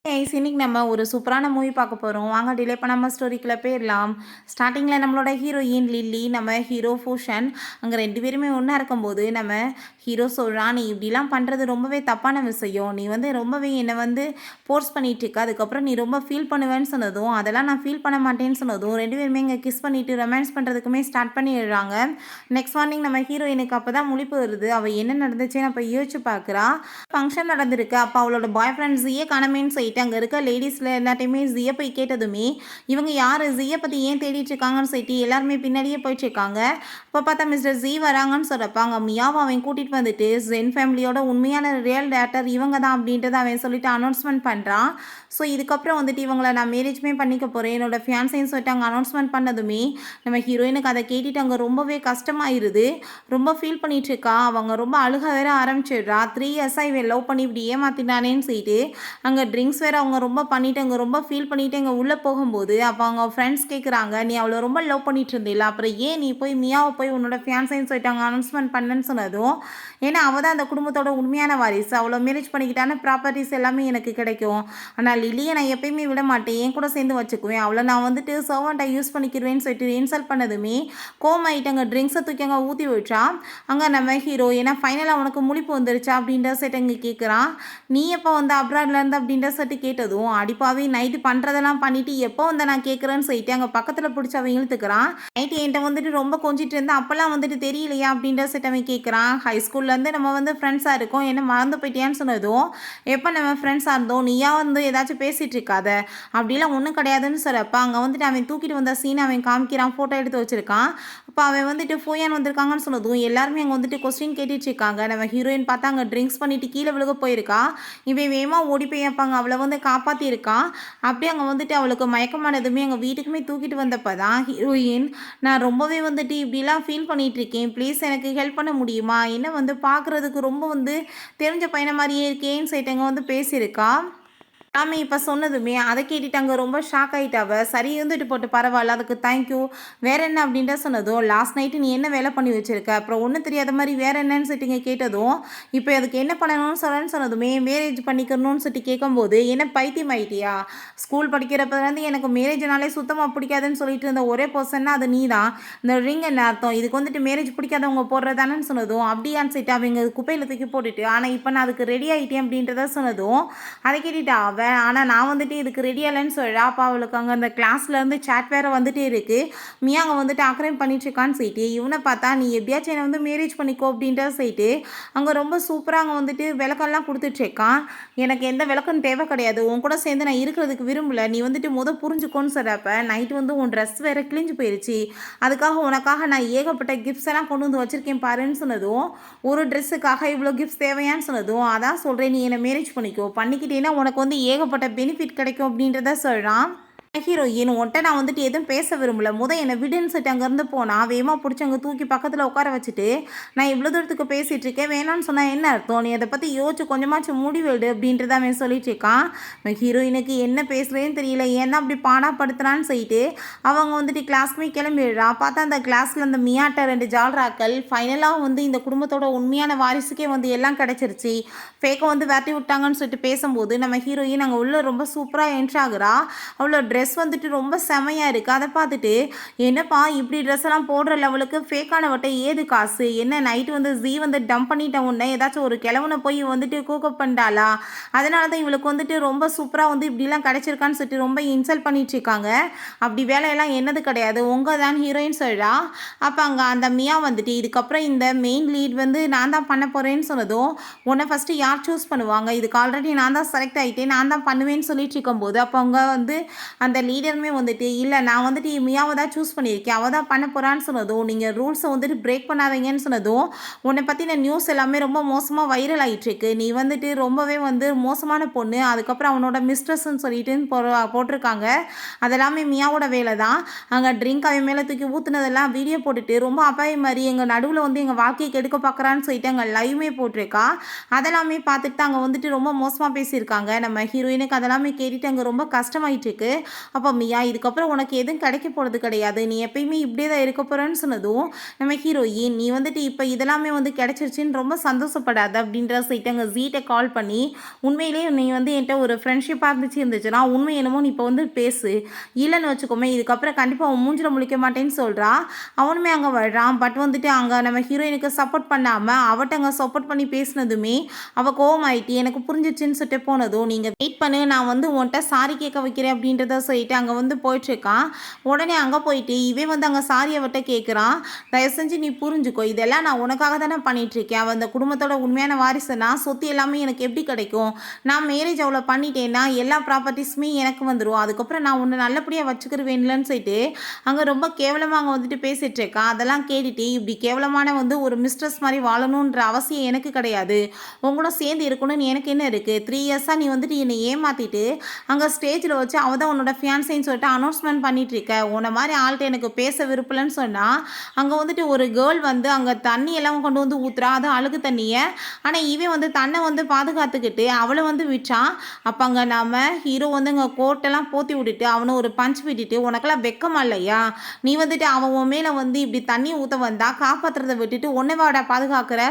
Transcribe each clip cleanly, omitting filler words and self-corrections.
Guys இன்னைக்கு நம்ம ஒரு சூப்பரான மூவி பார்க்க போகிறோம். வாங்க டிலே பண்ணாமல் ஸ்டோரிக்குள்ளே போயிடலாம். ஸ்டார்டிங்கில் நம்மளோட ஹீரோயின் லில்லி, நம்ம ஹீரோ பூஷன் அங்கே 2 பேருமே ஒன்றா இருக்கும்போது நம்ம ஹீரோ சொல்கிறான், நீ இப்படிலாம் பண்ணுறது ரொம்பவே தப்பான விஷயம். நீ ரொம்பவே என்னை ஃபோர்ஸ் பண்ணிட்டு இருக்க. அதுக்கப்புறம் நீ ரொம்ப ஃபீல் பண்ணுவேன்னு சொன்னதும், அதெல்லாம் நான் ஃபீல் பண்ண மாட்டேன்னு சொன்னதும் 2 பேருமே இங்கே கிஸ் பண்ணிட்டு ரொமான்ஸ் பண்ணுறதுக்குமே ஸ்டார்ட் பண்ணிடுறாங்க. நெக்ஸ்ட் மார்னிங் நம்ம ஹீரோயினுக்கு அப்போ தான் முழிப்பு வருது. அவள் என்ன நடந்துச்சுன்னு அப்போ யோசிச்சு பார்க்குறா. ஃபங்க்ஷன் நடந்திருக்கு. அப்போ அவளோட பாய் ஃப்ரெண்ட் ஜியை காணமேன்னு சொல்லிட்டு அங்கே இருக்க லேடிஸில் எல்லாத்தையுமே ஜியை போய் கேட்டதுமே, இவங்க யார் ஜியை பற்றி ஏன் தேடிட்டு இருக்காங்கன்னு சொல்லிட்டு எல்லாருமே பின்னாடியே போயிட்டுருக்காங்க. அப்போ பார்த்தா மிஸ்டர் ஜி வராங்கன்னு சொல்கிறப்ப அங்கே மியாவை அவன் கூட்டிகிட்டு வந்துட்டு ஜென் ஃபேமிலியோட உண்மையான ரியல் டேரக்டர் இவங்க தான் அப்படின்றத அவன் சொல்லிட்டு அனௌன்ஸ்மெண்ட் பண்ணுறான். ஸோ இதுக்கப்புறம் இவங்களை நான் மேரேஜ்மே பண்ணிக்க போகிறேன், என்னோட ஃபியான்ஸைன்னு சொல்லிட்டு அங்கே அனௌன்ஸ்மெண்ட் பண்ணதுமே நம்ம ஹீரோயினுக்கு அதை கேட்டுட்டு அங்கே ரொம்பவே கஷ்டமாயிருது. ரொம்ப ஃபீல் பண்ணிட்டு இருக்கா. அவங்க ரொம்ப அழுக வேற ஆரம்பிச்சிடுறா. 3 இயர்ஸாக இவன் லவ் பண்ணி இப்படி ஏமாத்தினானேன்னு சொல்லிட்டு அங்கே ட்ரிங்க்ஸ் வேறு அவங்க ரொம்ப பண்ணிவிட்டு அங்கே ரொம்ப ஃபீல் பண்ணிவிட்டு அங்கே உள்ளே போகும்போது அப்போ அவங்க ஃப்ரெண்ட்ஸ் கேட்குறாங்க, நீ அவளை ரொம்ப லவ் பண்ணிட்டு இருந்தில்ல, அப்புறம் ஏன் நீ போய் மியாவை போய் உன்னோட ஃபியான்ஸைன்னு சொல்லிட்டு அங்கே அனௌன்ஸ்மெண்ட் பண்ணேன்னு சொன்னதும், ஏன்னா அவள் தான் அந்த குடும்பத்தோட உண்மையான வாரிசு, அவ்வளோ மேரேஜ் பண்ணிக்கிட்டான ப்ராப்பர்ட்டிஸ் எல்லாமே எனக்கு கிடைக்கும். ஆனால் லில்லியை நான் எப்பயுமே விட மாட்டேன், என் கூட சேர்ந்து வச்சுக்குவேன், அவளை நான் சர்வெண்ட்டாக யூஸ் பண்ணிக்கிறேன்னு சொல்லிட்டு இன்சல்ட் பண்ணதுமே கோமாயிட்டு அங்கே ட்ரிங்க்ஸை தூக்கி அங்கே ஊற்றி விட்டா. அங்கே நம்ம ஹீரோ ஏன்னா ஃபைனலாக உனக்கு முழிப்பு வந்துருச்சா அப்படின்ற செட் அங்கே கேட்குறான். நீ எப்போ அப்ராட்லேருந்து அப்படின்ற செட்டு கேட்டதும், அடிப்பாவே நைட்டு பண்ணுறதெல்லாம் பண்ணிவிட்டு எப்போ நான் கேட்குறேன்னு சொல்லிட்டு அங்கே பக்கத்தில் பிடிச்சி அவன் இழுத்துக்கிறான். நைட்டு என்கிட்ட ரொம்ப கொஞ்சிட்டு இருந்தால் அப்போல்லாம் தெரியலையா அப்படின்ற செட் அவன் கேட்குறான். ஹைஸ்கூல்லேருந்து நம்ம ஃப்ரெண்ட்ஸாக இருக்கோம், என்ன மறந்து போயிட்டியான்னு சொன்னதும், எப்போ நம்ம ஃப்ரெண்ட்ஸாக இருந்தோம், நீயா ஏதாச்சும் பேசிகிட்டு இருக்காத, அப்படிலாம் ஒன்றும் கிடையாதுன்னு சொல்கிறப்ப அங்கே அவன் தூக்கிட்டு வந்த சீனை அவன் காமிக்கிறான், ஃபோட்டோ எடுத்து வச்சுருக்கான். அப்போ அவன் ஃபோயான் வந்திருக்காங்கன்னு சொன்னதும் எல்லாருமே அங்கே கொஸ்டின் கேட்டுட்டு இருக்காங்க. நம்ம ஹீரோயின் பார்த்தா அங்கே ட்ரிங்க்ஸ் பண்ணிவிட்டு கீழே விழுக போயிருக்கா. இவன் வேகமாக ஓடி போய் வைப்பாங்க, அவளை காப்பாற்றியிருக்கான். அப்படியே அங்கே அவளுக்கு மயக்கமானதுமே எங்கள் வீட்டுக்குமே தூக்கிட்டு வந்தப்போ தான் ஹீரோயின், நான் ரொம்பவே இப்படிலாம் ஃபீல் பண்ணிகிட்டு இருக்கேன், ப்ளீஸ் எனக்கு ஹெல்ப் பண்ண முடியுமா, என்ன பார்க்குறதுக்கு ரொம்ப தெரிஞ்ச பையனை மாதிரியே இருக்கேன்னு சொல்லிட்டு பேசியிருக்கா. ஆமே இப்போ சொன்னதுமே அதை கேட்டுட்டு அங்கே ரொம்ப ஷாக் ஆகிட்டாவ. சரி போட்டு பரவாயில்ல, அதுக்கு தேங்க்யூ, வேற என்ன அப்படின்ட்டு சொன்னதும், லாஸ்ட் நைட்டு நீ என்ன வேலை பண்ணி வச்சிருக்க, அப்புறம் ஒன்றும் தெரியாத மாதிரி வேற என்னன்னு சொல்லிட்டு கேட்டதும், இப்போ அதுக்கு என்ன பண்ணணும்னு சொன்னதுமே மேரேஜ் பண்ணிக்கணும்னு சொல்லிட்டு கேட்கும்போது, என்ன பைத்தியம் ஆயிட்டியா, ஸ்கூல் படிக்கிறப்பலேருந்து எனக்கு மேரேஜ்னாலே சுத்தமாக பிடிக்காதுன்னு சொல்லிட்டு இருந்த ஒரே பர்சன்னா அது நீ தான், இந்த ரிங் என்ன அர்த்தம், இதுக்கு மேரேஜ் பிடிக்காதவங்க போடுறதானு சொன்னதும், அப்படியான்னு சொல்லிட்டு அவங்க குப்பையில் தூக்கி போட்டுட்டு, ஆனால் இப்போ நான் அதுக்கு ரெடி ஆகிட்டேன் அப்படின்றத சொன்னதும், அதை கேட்டுட்டா ஆனால் நான் இதுக்கு ரெடி இல்லைன்னு சொல்கிறா. அப்போ அவளுக்கு அங்கே அந்த கிளாஸ்லேருந்து சேட் வேறு இருக்குது. மியா அங்கே அக்ரைம் பண்ணிட்டுருக்கான்னு சொல்லிட்டு இவனை பார்த்தா, நீ எப்படியாச்சும் என்னை மேரேஜ் பண்ணிக்கோ அப்படின்ற சொல்லிட்டு அங்கே ரொம்ப சூப்பராக அங்கே விளக்கெல்லாம் கொடுத்துட்ருக்கான். எனக்கு எந்த விளக்கம் தேவை கிடையாது, உன் கூட சேர்ந்து நான் இருக்கிறதுக்கு விரும்பல, நீ புரிஞ்சுக்கோன்னு சொல்கிறப்ப நைட்டு உன் ட்ரெஸ் வேறு கிழிஞ்சு போயிடுச்சு, அதுக்காக உனக்காக நான் ஏகப்பட்ட கிஃப்ட்ஸ் எல்லாம் கொண்டு வச்சுருக்கேன் பாருன்னு சொன்னதும், ஒரு ட்ரெஸ்ஸுக்காக இவ்வளோ கிஃப்ட்ஸ் தேவையான்னு சொன்னதும், அதான் சொல்கிறேன் நீ என்னை மேரேஜ் பண்ணிக்கோ, பண்ணிக்கிட்டேன்னா உனக்கு ஏகப்பட்ட பெனிஃபிட் கிடைக்கும் அப்படின்றத சொல்கிறான். ஹீரோயின் உன்ட்ட நான் எதுவும் பேச விரும்பல, என்னை விடுன்னு சொல்லிட்டு அங்கேருந்து போனால் வேகமாக பிடிச்சி அங்கே தூக்கி பக்கத்தில் உட்கார வச்சுட்டு, நான் இவ்வளோ தூரத்துக்கு பேசிகிட்டு இருக்கேன், வேணான்னு சொன்னால் என்ன அர்த்தம், நீ அதை பற்றி யோசிச்சு கொஞ்சமாச்சும் முடிவெடு அப்படின்றத அவன் சொல்லிட்டு இருக்கான். ஹீரோயினுக்கு என்ன பேசுகிறேன்னு தெரியல, ஏன்னா அப்படி பாடாப்படுத்துறான்னு சொல்லிட்டு அவங்க கிளாஸ்க்குமே கிளம்பிடுறா. பார்த்தா அந்த கிளாஸில் அந்த மியாட்ட 2 ஜால்ராக்கள் ஃபைனலாக இந்த குடும்பத்தோட உண்மையான வாரிசுக்கே எல்லாம் கிடச்சிருச்சு, ஃபேக்கை வேட்டி விட்டாங்கன்னு சொல்லிட்டு பேசும்போது நம்ம ஹீரோயின் அங்கே உள்ள ரொம்ப சூப்பராக என்ட்ராகிறா. அவ்வளோ ட்ரெஸ் ரொம்ப செமையாக இருக்குது. அதை பார்த்துட்டு, என்னப்பா இப்படி ட்ரெஸ் எல்லாம் போடுற லெவலுக்கு ஃபேக்கானவட்ட ஏது காசு, என்ன நைட்டு ஜீ டம்ப் பண்ணிட்ட உடனே ஏதாச்சும் ஒரு கிழவனை போய் கூக்கப் பண்ணிட்டாளா, அதனால தான் இவளுக்கு ரொம்ப சூப்பராக இப்படிலாம் கிடச்சிருக்கான்னு சொல்லிட்டு ரொம்ப இன்சல்ட் பண்ணிட்டு இருக்காங்க. அப்படி வேலையெல்லாம் என்னது கிடையாது, உங்கள் தான் ஹீரோயின் சொல்கிறா. அப்போ அங்கே அந்த மியா இதுக்கப்புறம் இந்த மெயின் லீட் நான் தான் பண்ண போகிறேன்னு சொன்னதும், உன்னை ஃபஸ்ட்டு யார் சூஸ் பண்ணுவாங்க, இதுக்கு ஆல்ரெடி நான் தான் செலக்ட் ஆகிட்டேன், நான் தான் பண்ணுவேன்னு சொல்லிட்டு இருக்கும்போது, அப்போ அவங்க அந்த லீடருமே இல்லை நான் மியாவை தான் சூஸ் பண்ணியிருக்கேன், அவள் தான் பண்ண போகிறான்னு சொன்னதும், நீங்கள் ரூல்ஸை பிரேக் பண்ணாதீங்கன்னு சொன்னதும், உன்னை பற்றின நியூஸ் எல்லாமே ரொம்ப மோசமாக வைரல் ஆகிட்டுருக்கு, நீ ரொம்பவே மோசமான பொண்ணு, அதுக்கப்புறம் அவனோட மிஸ்ட்ரஸ்ன்னு சொல்லிட்டு போட்டிருக்காங்க, அதெல்லாமே மியாவோட வேலை தான், அங்கே ட்ரிங்க் அவன் மேலே தூக்கி ஊற்றுனதெல்லாம் வீடியோ போட்டுட்டு ரொம்ப அப்பாவி மாதிரி எங்கள் நடுவில் எங்கள் வாழ்க்கையை கெடுக்க பார்க்குறான்னு சொல்லிட்டு அங்கே லைவுமே போட்டிருக்கா. அதெல்லாமே பார்த்துட்டு அங்கே ரொம்ப மோசமாக பேசியிருக்காங்க. நம்ம ஹீரோயினுக்கு அதெல்லாமே கேட்டுட்டு அங்கே ரொம்ப கஷ்டமாயிட்டு இருக்கு. அப்போ மியா இதுக்கப்புறம் உனக்கு எதுவும் கிடைக்க போகிறது கிடையாது, நீ எப்பயுமே இப்படியே தான் இருக்க போகிறேன்னு சொன்னதும் நம்ம ஹீரோயின் நீ வந்துட்டு இப்போ இதெல்லாமே வந்து கிடைச்சிருச்சுன்னு ரொம்ப சந்தோஷப்படாத அப்படின்ற சொல்லிட்டு அங்கே ஜீட்டை கால் பண்ணி உண்மையிலேயே நீ வந்து என்கிட்ட ஒரு ஃப்ரெண்ட்ஷிப்பாக இருந்துச்சுன்னா உண்மை என்னமோ நீ இப்போ வந்து பேசு, இல்லைன்னு வச்சுக்கோமே இதுக்கப்புறம் கண்டிப்பாக அவன் மூஞ்சில் முழிக்க மாட்டேன்னு சொல்கிறா. அவனுமே அங்கே வர்றான். பட் வந்துட்டு அங்கே நம்ம ஹீரோயினுக்கு சப்போர்ட் பண்ணாமல் அவட்ட அங்கே சப்போர்ட் பண்ணி பேசினதுமே அவள் கோவமாயிட்டு எனக்கு புரிஞ்சிச்சுன்னு சொல்லிட்டு போனதும் நீங்கள் வெயிட் பண்ணு நான் வந்து உன்கிட்ட சாரி கேட்க வைக்கிறேன் அப்படின்றத சொல்லிட்டு அங்கே வந்து போயிட்டுருக்கான். உடனே அங்கே போயிட்டு இவன் வந்து அங்கே சாரி அவட்ட கேட்குறான். தயவு செஞ்சு நீ புரிஞ்சுக்கோ, இதெல்லாம் நான் உனக்காக தானே பண்ணிகிட்ருக்கேன், அவள் அந்த குடும்பத்தோட உண்மையான வாரிசுனா சொத்து எல்லாமே எனக்கு எப்படி கிடைக்கும், நான் மேரேஜ் அவ்வளோ பண்ணிட்டேன்னா எல்லா ப்ராப்பர்ட்டிஸுமே எனக்கு வந்துடும், அதுக்கப்புறம் நான் உன்னை நல்லபடியாக வச்சுக்கிருவேன்லன்னு சொல்லிட்டு அங்கே ரொம்ப கேவலமாக அங்கே வந்துட்டு பேசிகிட்டு இருக்கான். அதெல்லாம் கேட்டுட்டு இப்படி கேவலமான வந்து ஒரு மிஸ்ட்ரஸ் மாதிரி வாழணுன்ற அவசியம் எனக்கு கிடையாது, உங்களோட சேர்ந்து இருக்கணும்னு எனக்கு என்ன இருக்குது, 3 இயர்ஸாக நீ வந்துட்டு என்னை ஏமாற்றிட்டு அங்கே ஸ்டேஜில் வச்சு அவள் தான் உன்னோட ஃபியான்ஸைன்னு சொல்லிட்டு அனௌன்ஸ்மெண்ட் பண்ணிட்டு இருக்க, உன்னை மாதிரி ஆள்கிட்ட எனக்கு பேச விருப்பலன்னு சொன்னால் அங்கே வந்துட்டு ஒரு கேர்ள் வந்து அங்கே தண்ணி எல்லாம் கொண்டு வந்து ஊற்றுறா, அது அழுகு தண்ணியை, ஆனால் இவன் வந்து தன்னை வந்து பாதுகாத்துக்கிட்டு அவளை வந்து விட்டான். அப்போ அங்கே நம்ம ஹீரோ வந்து அங்கே கோட்டெல்லாம் போற்றி விட்டுட்டு அவனை ஒரு பஞ்ச் விட்டுட்டு உனக்கெல்லாம் வெக்கமா இல்லையா, நீ வந்துட்டு அவன் உன் மேலே வந்து இப்படி தண்ணி ஊற்ற வந்தா காப்பாற்றுறதை விட்டுட்டு உன்னை வாடா பாதுகாக்கிற,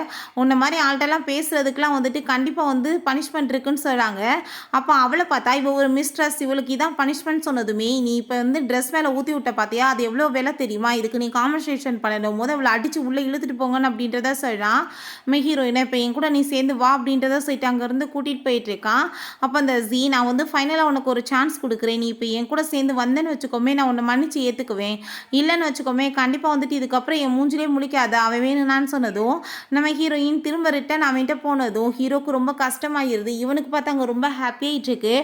உன்னை மாதிரி ஆள்கிட்டலாம் பேசுறதுக்கெலாம் வந்துட்டு கண்டிப்பாக வந்து பனிஷ்மெண்ட் இருக்குன்னு சொல்கிறாங்க. அப்போ அவளை பார்த்தா இவ ஒரு மிஸ்ட்ரஸ், இவளுக்கு இதான் பனிஷ்மெண்ட் சொன்னதுமே நீ இப்போ வந்து ட்ரெஸ் மேலே ஊற்றி விட்ட பார்த்தியா, அது எவ்வளோ வேலை தெரியுமா, இதுக்கு நீ காம்பன்சேஷன் பண்ணணும், போது அவளை அடித்து உள்ளே இழுத்துட்டு போங்கன்னு அப்படின்றத சொல்கிறான். ஹீரோயினை இப்போ என் கூட நீ சேர்ந்து வா அப்படின்றத சொல்லிட்டு அங்கேருந்து கூட்டிகிட்டு போயிட்டுருக்கான். அப்போ அந்த ஜீ நான் வந்து ஃபைனலாக உனக்கு ஒரு சான்ஸ் கொடுக்குறேன், நீ இப்போ என் கூட சேர்ந்து வந்தேன்னு வச்சுக்கோமே நான் உன்னை மன்னிச்சு ஏற்றுக்குவேன், இல்லைன்னு வச்சுக்கோமே கண்டிப்பாக வந்துட்டு இதுக்கப்புறம் என் மூஞ்சிலே முழிக்காத அவன் வேணும்னான்னு சொன்னதும் நம்ம ஹீரோயின் திரும்ப ரிட்டன் அவன்கிட்ட போனதும் ஹீரோக்கு ரொம்ப கஷ்டமாயிருது. இவனுக்கு பார்த்தா அங்கே ரொம்ப ஹாப்பியாகிட்டு இருக்கு.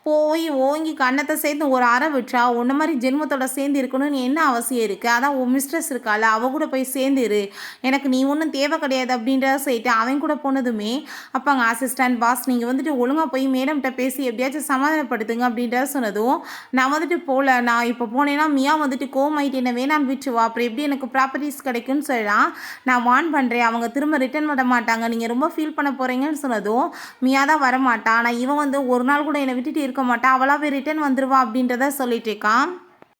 போய் ஓங்கி கண்ணத்தை சேர்ந்து ஒரு அறை விட்டுறா, உன்ன மாதிரி ஜென்மத்தோட சேர்ந்து இருக்கணும்னு என்ன அவசியம் இருக்குது, அதான் உன் மிஸ்ட்ரஸ் இருக்கால அவ கூட போய் சேர்ந்துரு, எனக்கு நீ ஒன்றும் தேவை கிடையாது அப்படின்றத சொல்லிட்டு அவன் கூட போனதுமே அப்போ அங்கே அசிஸ்டன்ட் பாஸ் நீங்கள் வந்துட்டு ஒழுங்காக போய் மேடம்கிட்ட பேசி எப்படியாச்சும் சமாதானப்படுத்துங்க அப்படின்றத சொன்னதும் நான் வந்துட்டு போகல, நான் இப்போ போனேன்னா மியா வந்துட்டு கோமாயிட்டு என்ன வேணான்னு விட்டுவா, அப்புறம் எப்படி எனக்கு ப்ராப்பர்ட்டிஸ் கிடைக்கும்னு சொல்லலாம், நான் வார்ன் பண்ணுறேன் அவங்க திரும்ப ரிட்டர்ன் பண்ண மாட்டாங்க, நீங்கள் ரொம்ப ஃபீல் பண்ண போகிறீங்கன்னு சொன்னதும் மியா தான் வரமாட்டான், ஆனால் இவன் வந்து ஒரு நாள் கூட என்னை விட்டுட்டு இருக்க மாட்டான், அவளாவே ரிட்டர்ன் வந்துடுவா அப்படின்றத சொல்லிட்டு இருக்கான்.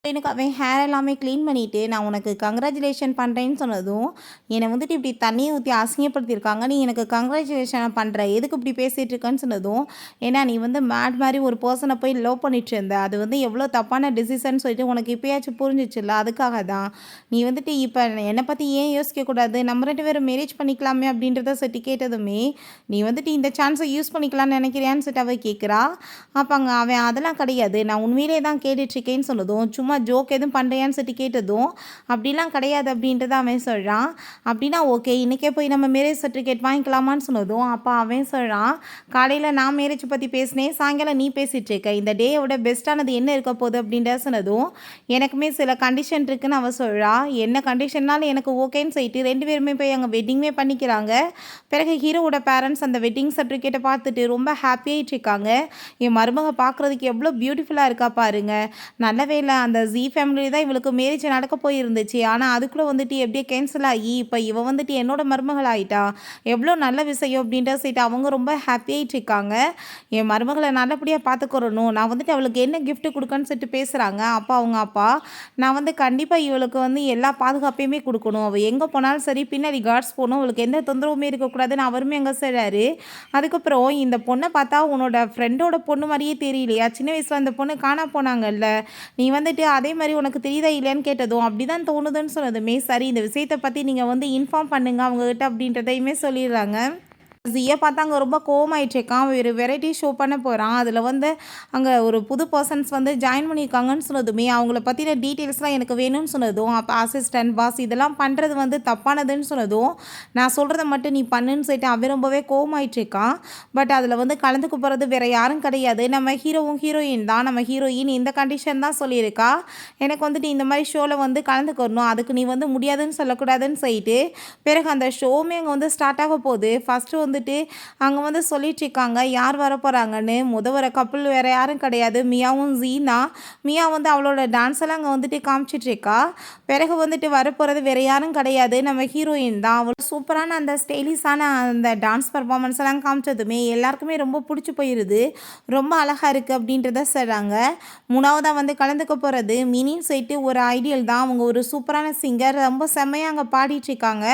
எனக்கு அவன் ஹேர் எல்லாமே க்ளீன் பண்ணிவிட்டு நான் உனக்கு கங்க்ராச்சுலேஷன் பண்ணுறேன்னு சொன்னதும் என்னை வந்துட்டு இப்படி தண்ணியை ஊற்றி அசிங்கப்படுத்தியிருக்காங்க, நீ எனக்கு கங்க்ராச்சுலேஷன் பண்ணுற எதுக்கு இப்படி பேசிகிட்டு இருக்கேன்னு சொன்னதும் ஏன்னா நீ வந்து மேட் மாதிரி ஒரு பர்சனை போய் லவ் பண்ணிட்டு இருந்த, அது வந்து எவ்வளோ தப்பான டிசிஷன் சொல்லிட்டு உனக்கு இப்போயாச்சும் புரிஞ்சிச்சுல்ல, அதுக்காக தான் நீ வந்துட்டு இப்போ என்னை பற்றி ஏன் யோசிக்கக்கூடாது, நம்ம 2 பேரும் மேரேஜ் பண்ணிக்கலாமே அப்படின்றத சொல்லி கேட்டதுமே நீ வந்துட்டு இந்த சான்ஸை யூஸ் பண்ணிக்கலான்னு நினைக்கிறியான்னு சொல்லிட்டு அவள் கேட்குறா. அப்போ அங்கே அவன் அதெல்லாம் கிடையாது நான் உண்மையிலே தான் கேட்டுட்ருக்கேன்னு சொன்னதும் சும்மா ஜோக் எதுவும் பண்ணுறியான்னு சொல்லி கேட்டதும் அப்படிலாம் கிடையாது அப்படின்றத அவன் சொல்கிறான். அப்படின்னா ஓகே இன்றைக்கே போய் நம்ம மேரேஜ் சர்டிஃபிகேட் வாங்கிக்கலாமான்னு சொன்னதும் அப்போ அவன் சொல்கிறான் காலையில் நான் மேரேஜ் பற்றி பேசினேன், சாயங்காலம் நீ பேசிகிட்டு இருக்க, இந்த டேயோட பெஸ்ட்டானது என்ன இருக்க போகுது அப்படின்ற சொன்னதும் எனக்குமே சில கண்டிஷன் இருக்குன்னு அவள் சொல்கிறா. என்ன கண்டிஷன்னாலும் எனக்கு ஓகேன்னு சொல்லிட்டு 2 பேருமே போய் அங்கே வெட்டிங்குமே பண்ணிக்கிறாங்க. பிறகு ஹீரோவோட பேரண்ட்ஸ் அந்த வெட்டிங் சர்டிஃபிகேட்டை பார்த்துட்டு ரொம்ப ஹாப்பியாகிட்டு இருக்காங்க. என் மருமக பார்க்குறதுக்கு எவ்வளோ பியூட்டிஃபுல்லாக இருக்கா பாருங்க, நல்ல வேலை அந்த ஜி ஃபேமிலி தான் இவளுக்கு மேரேஜ் நடக்க போயிருந்துச்சு, ஆனால் அதுக்குள்ளே வந்துட்டு எப்படியே கேன்சல் ஆகி இப்போ இவ வந்துட்டு என்னோட மருமகள் ஆகிட்டா, எவ்வளோ நல்ல விஷயம் அப்படின்ற சைட்டு அவங்க ரொம்ப ஹாப்பியாகிட்டு இருக்காங்க. என் மருமகளை நல்லபடியாக பார்த்துக்கிறணும், நான் வந்துட்டு அவளுக்கு என்ன கிஃப்ட் கொடுக்கன்னு சொல்லிட்டு பேசுகிறாங்க. அப்பா அவங்க அப்பா நான் வந்து கண்டிப்பாக இவளுக்கு வந்து எல்லா பாதுகாப்பையுமே கொடுக்கணும், அவள் எங்கே போனாலும் சரி பின்னாடி கார்ட்ஸ் போகணும், அவளுக்கு எந்த தொந்தரவுமே இருக்கக்கூடாதுன்னு அவருமே அங்கே செய்கிறாரு. அதுக்கப்புறம் இந்த பொண்ணை பார்த்தா உன்னோட ஃப்ரெண்டோட பொண்ணு மாதிரியே தெரியலையா, சின்ன வயசில் அந்த பொண்ணு காணா போனாங்கல்ல, நீ வந்துட்டு அதே மாதிரி உனக்கு தெரியுதா இல்லையான்னு கேட்டதும் அப்படி தான் தோணுதுன்னு சொன்னதுமே சரி இந்த விஷயத்தை பற்றி நீங்கள் வந்து இன்ஃபார்ம் பண்ணுங்க அவங்ககிட்ட அப்படின்றதையுமே சொல்லிடுறாங்க. ஜியை பார்த்தா அங்கே ரொம்ப கோவமாயிட்ருக்கான். ஒரு வெரைட்டி ஷோ பண்ண போகிறான். அதில் வந்து அங்கே ஒரு புது பர்சன்ஸ் வந்து ஜாயின் பண்ணியிருக்காங்கன்னு சொன்னதுமே அவங்கள பற்றின டீட்டெயில்ஸ்லாம் எனக்கு வேணும்னு சொன்னதும் அப்போ அசிஸ்டன்ட் பாஸ் இதெல்லாம் பண்ணுறது வந்து தப்பானதுன்னு சொன்னதும் நான் சொல்கிறத மட்டும் நீ பண்ணுன்னு சொல்லிட்டு அவன் ரொம்பவே கோவமாயிட்ருக்கான். பட் அதில் வந்து கலந்துக்க போகிறது வேறு யாரும் கிடையாது, நம்ம ஹீரோவும் ஹீரோயின் தான். நம்ம ஹீரோயின் இந்த கண்டிஷன் தான் சொல்லியிருக்கா, எனக்கு வந்துட்டு இந்த மாதிரி ஷோவில் வந்து கலந்துக்கணும், அதுக்கு நீ வந்து முடியாதுன்னு சொல்லக்கூடாதுன்னு சொல்லிட்டு பிறகு அந்த ஷோவுமே அங்கே வந்து ஸ்டார்ட் ஆக போகுது. ஃபஸ்ட்டு வந்துட்டு அங்கே வந்து சொல்லிட்டு இருக்காங்க யார் வர போகிறாங்கன்னு. வர கப்பல் வேறு யாரும் கிடையாது, மியாவும் ஜீனா. மியா வந்து அவளோட டான்ஸ் எல்லாம் அங்கே வந்துட்டு காமிச்சிட்டு இருக்கா. பிறகு வந்துட்டு வரப்போகிறது வேறு யாரும் கிடையாது, நம்ம ஹீரோயின் தான். அவள் சூப்பரான அந்த ஸ்டைலிஷான அந்த டான்ஸ் பர்ஃபார்மன்ஸ் எல்லாம் காமிச்சதுமே எல்லாருக்குமே ரொம்ப பிடிச்சி போயிடுது. ரொம்ப அழகாக இருக்குது அப்படின்றத சொல்கிறாங்க. மூணாவதாக வந்து கலந்துக்க போகிறது மினின்னு சொல்லிட்டு ஒரு ஐடியல் தான். அவங்க ஒரு சூப்பரான சிங்கர், ரொம்ப செம்மையாக அங்கே பாடிட்டுருக்காங்க.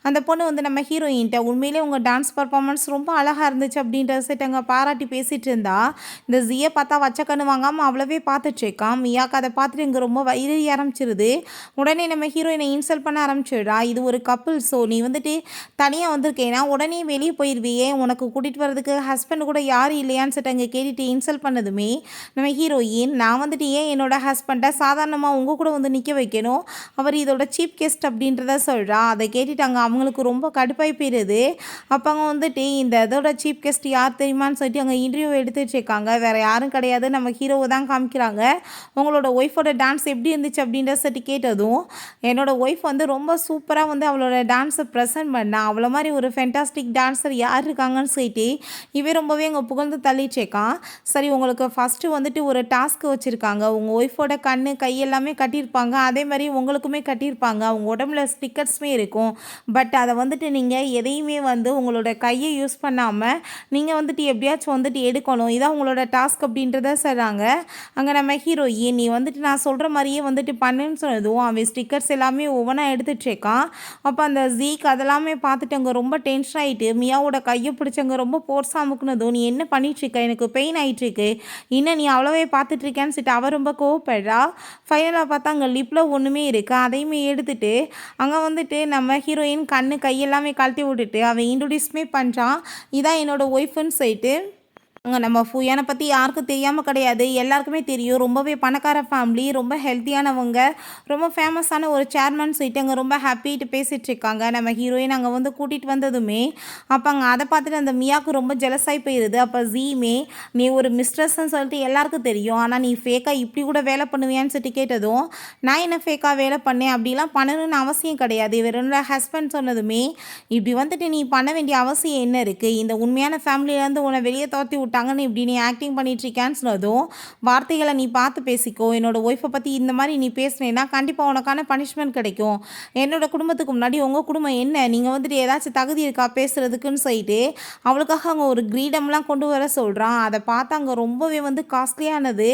அந்த பொண்ணு வந்து நம்ம ஹீரோயின்ட்ட உண்மையிலே உங்கள் டான்ஸ் பர்ஃபார்மன்ஸ் ரொம்ப அழகாக இருந்துச்சு அப்படின்றத சொல்லிட்டு அங்கே பாராட்டி பேசிகிட்டு இருந்தா. இந்த ஜியை பார்த்தா வச்ச கண்ணு வாங்காமல் அவ்வளவே பார்த்துட்ருக்கான். மியாக்கு அதை பார்த்துட்டு இங்கே ரொம்ப வயிறு ஆரம்பிச்சிருது. உடனே நம்ம ஹீரோயினை இன்சல்ட் பண்ண ஆரம்பிச்சிடுறா. இது ஒரு கப்புள், ஸோ நீ வந்துட்டு தனியாக வந்திருக்கேன்னா உடனே வெளியே போயிடுவியே, உனக்கு கூட்டிகிட்டு வர்றதுக்கு ஹஸ்பண்ட் கூட யாரும் இல்லையான்னு சொல்லிட்டு அங்கே கேட்டுட்டு இன்சல்ட் பண்ணதுமே நம்ம ஹீரோயின், நான் வந்துட்டு ஏன் என்னோட ஹஸ்பண்டை சாதாரணமாக உங்கள் கூட வந்து நிற்க வைக்கணும், அவர் இதோட சீப் கெஸ்ட் அப்படின்றத சொல்கிறா. அதை கேட்டுட்டாங்க அவங்களுக்கு ரொம்ப கடுப்பாய் போயிடுது. அப்போ அவங்க வந்துட்டு இந்த இதோட சீப் கெஸ்ட் யார் தெரியுமான்னு சொல்லிட்டு அங்கே இன்டர்வியூ எடுத்துட்டு இருக்காங்க. வேறு யாரும் கிடையாது, நம்ம ஹீரோவை தான் காமிக்கிறாங்க. உங்களோட ஒய்ஃபோட டான்ஸ் எப்படி இருந்துச்சு அப்படின்ற சொல்லிட்டு கேட்டதும், என்னோடய ஒய்ஃப் வந்து ரொம்ப சூப்பராக வந்து அவளோட டான்ஸை ப்ரெசென்ட் பண்ணா, அவ்வளோ மாதிரி ஒரு ஃபென்டாஸ்டிக் டான்ஸர் யார் இருக்காங்கன்னு சொல்லிட்டு இவன் ரொம்பவே அங்கே புகழ்ந்து தள்ளிச்சேக்கான். சரி, உங்களுக்கு ஃபஸ்ட்டு வந்துட்டு ஒரு டாஸ்க்கு வச்சுருக்காங்க. உங்கள் ஒய்ஃபோட கண் கை எல்லாமே கட்டியிருப்பாங்க, அதே மாதிரி உங்களுக்குமே கட்டியிருப்பாங்க. அவங்க உடம்புல ஸ்டிக்கர்ஸுமே இருக்கும். பட் அதை வந்துட்டு நீங்கள் எதையுமே வந்து உங்களோட கையை யூஸ் பண்ணாமல் நீங்கள் வந்துட்டு எப்படியாச்சும் வந்துட்டு எடுக்கணும். இதான் உங்களோட டாஸ்க் அப்படின்றத சொல்கிறாங்க. அங்கே நம்ம ஹீரோயின், நீ வந்துட்டு நான் சொல்கிற மாதிரியே வந்துட்டு பண்ணுன்னு சொன்னதும் அவன் ஸ்டிக்கர்ஸ் எல்லாமே ஒவ்வொன்றா எடுத்துகிட்ருக்கான். அப்போ அந்த ஜீக் அதெல்லாமே பார்த்துட்டு அங்கே ரொம்ப டென்ஷன் ஆகிட்டு மியாவோட கையை பிடிச்சவங்க ரொம்ப போர்ஸாக அமுக்குனதும், நீ என்ன பண்ணிகிட்ருக்க, எனக்கு பெயின் ஆகிட்டுருக்கு, இன்னும் நீ அவ்வளோவே பார்த்துட்ருக்கேன்னு சொல்லிட்டு அவள் ரொம்ப கோவப்படுறா. ஃபைனலாக பார்த்தா அங்கே லிப்பில் ஒன்றுமே இருக்குது, அதையுமே எடுத்துகிட்டு அங்கே வந்துட்டு நம்ம ஹீரோயின் கண்ணு கையெல்லாமே கழட்டி விட்டுட்டு அவன் இன்ட்ரடியூஸ்மே பண்ணுறான். இதான் என்னோடய ஒய்ஃபுன்னு சொல்லிட்டு. அங்கே நம்ம ஃபுயானை பற்றி யாருக்கும் தெரியாமல் கிடையாது, எல்லாருக்குமே தெரியும். ரொம்பவே பணக்கார ஃபேமிலி, ரொம்ப ஹெல்த்தியானவங்க, ரொம்ப ஃபேமஸான ஒரு சேர்மன் சொல்லிட்டு அங்கே ரொம்ப ஹாப்பிட்டு பேசிகிட்டு இருக்காங்க. நம்ம ஹீரோயின் அங்கே வந்து கூட்டிகிட்டு வந்ததுமே அப்போ அங்கே அதை பார்த்துட்டு அந்த மியாவுக்கு ரொம்ப ஜெலஸாகி போயிடுது. அப்போ ஜீமே, நீ ஒரு மிஸ்ட்ரஸ்ன்னு சொல்லிட்டு எல்லாருக்கும் தெரியும், ஆனால் நீ ஃபேக்காக இப்படி கூட வேலை பண்ணுவியான்னு சொல்லிட்டு கேட்டதும், நான் என்ன ஃபேக்காக வேலை பண்ணேன், அப்படிலாம் பண்ணணும்னு அவசியம் கிடையாது, இவர் என்னோட ஹஸ்பண்ட் சொன்னதுமே, இப்படி வந்துட்டு நீ பண்ண வேண்டிய அவசியம் என்ன இருக்குது, இந்த உண்மையான ஃபேமிலியிலேருந்து உன்னை வெளியே தோற்றி விட்டாங்கன்னு இப்படி நீ ஆக்டிங் பண்ணிட்டுருக்கேன்னு சொன்னதும், வார்த்தைகளை நீ பார்த்து பேசிக்கோ, என்னோட ஒய்ஃபை பற்றி இந்த மாதிரி நீ பேசுனேன்னா கண்டிப்பாக உனக்கான பனிஷ்மெண்ட் கிடைக்கும். என்னோட குடும்பத்துக்கு முன்னாடி உங்கள் குடும்பம் என்ன, நீங்கள் வந்துட்டு ஏதாச்சும் தகுதி இருக்கா பேசுகிறதுக்குன்னு சொல்லிட்டு அவளுக்காக அங்கே ஒரு கிரீடம்லாம் கொண்டு வர சொல்கிறான். அதை பார்த்து அங்கே ரொம்பவே வந்து காஸ்ட்லியானது.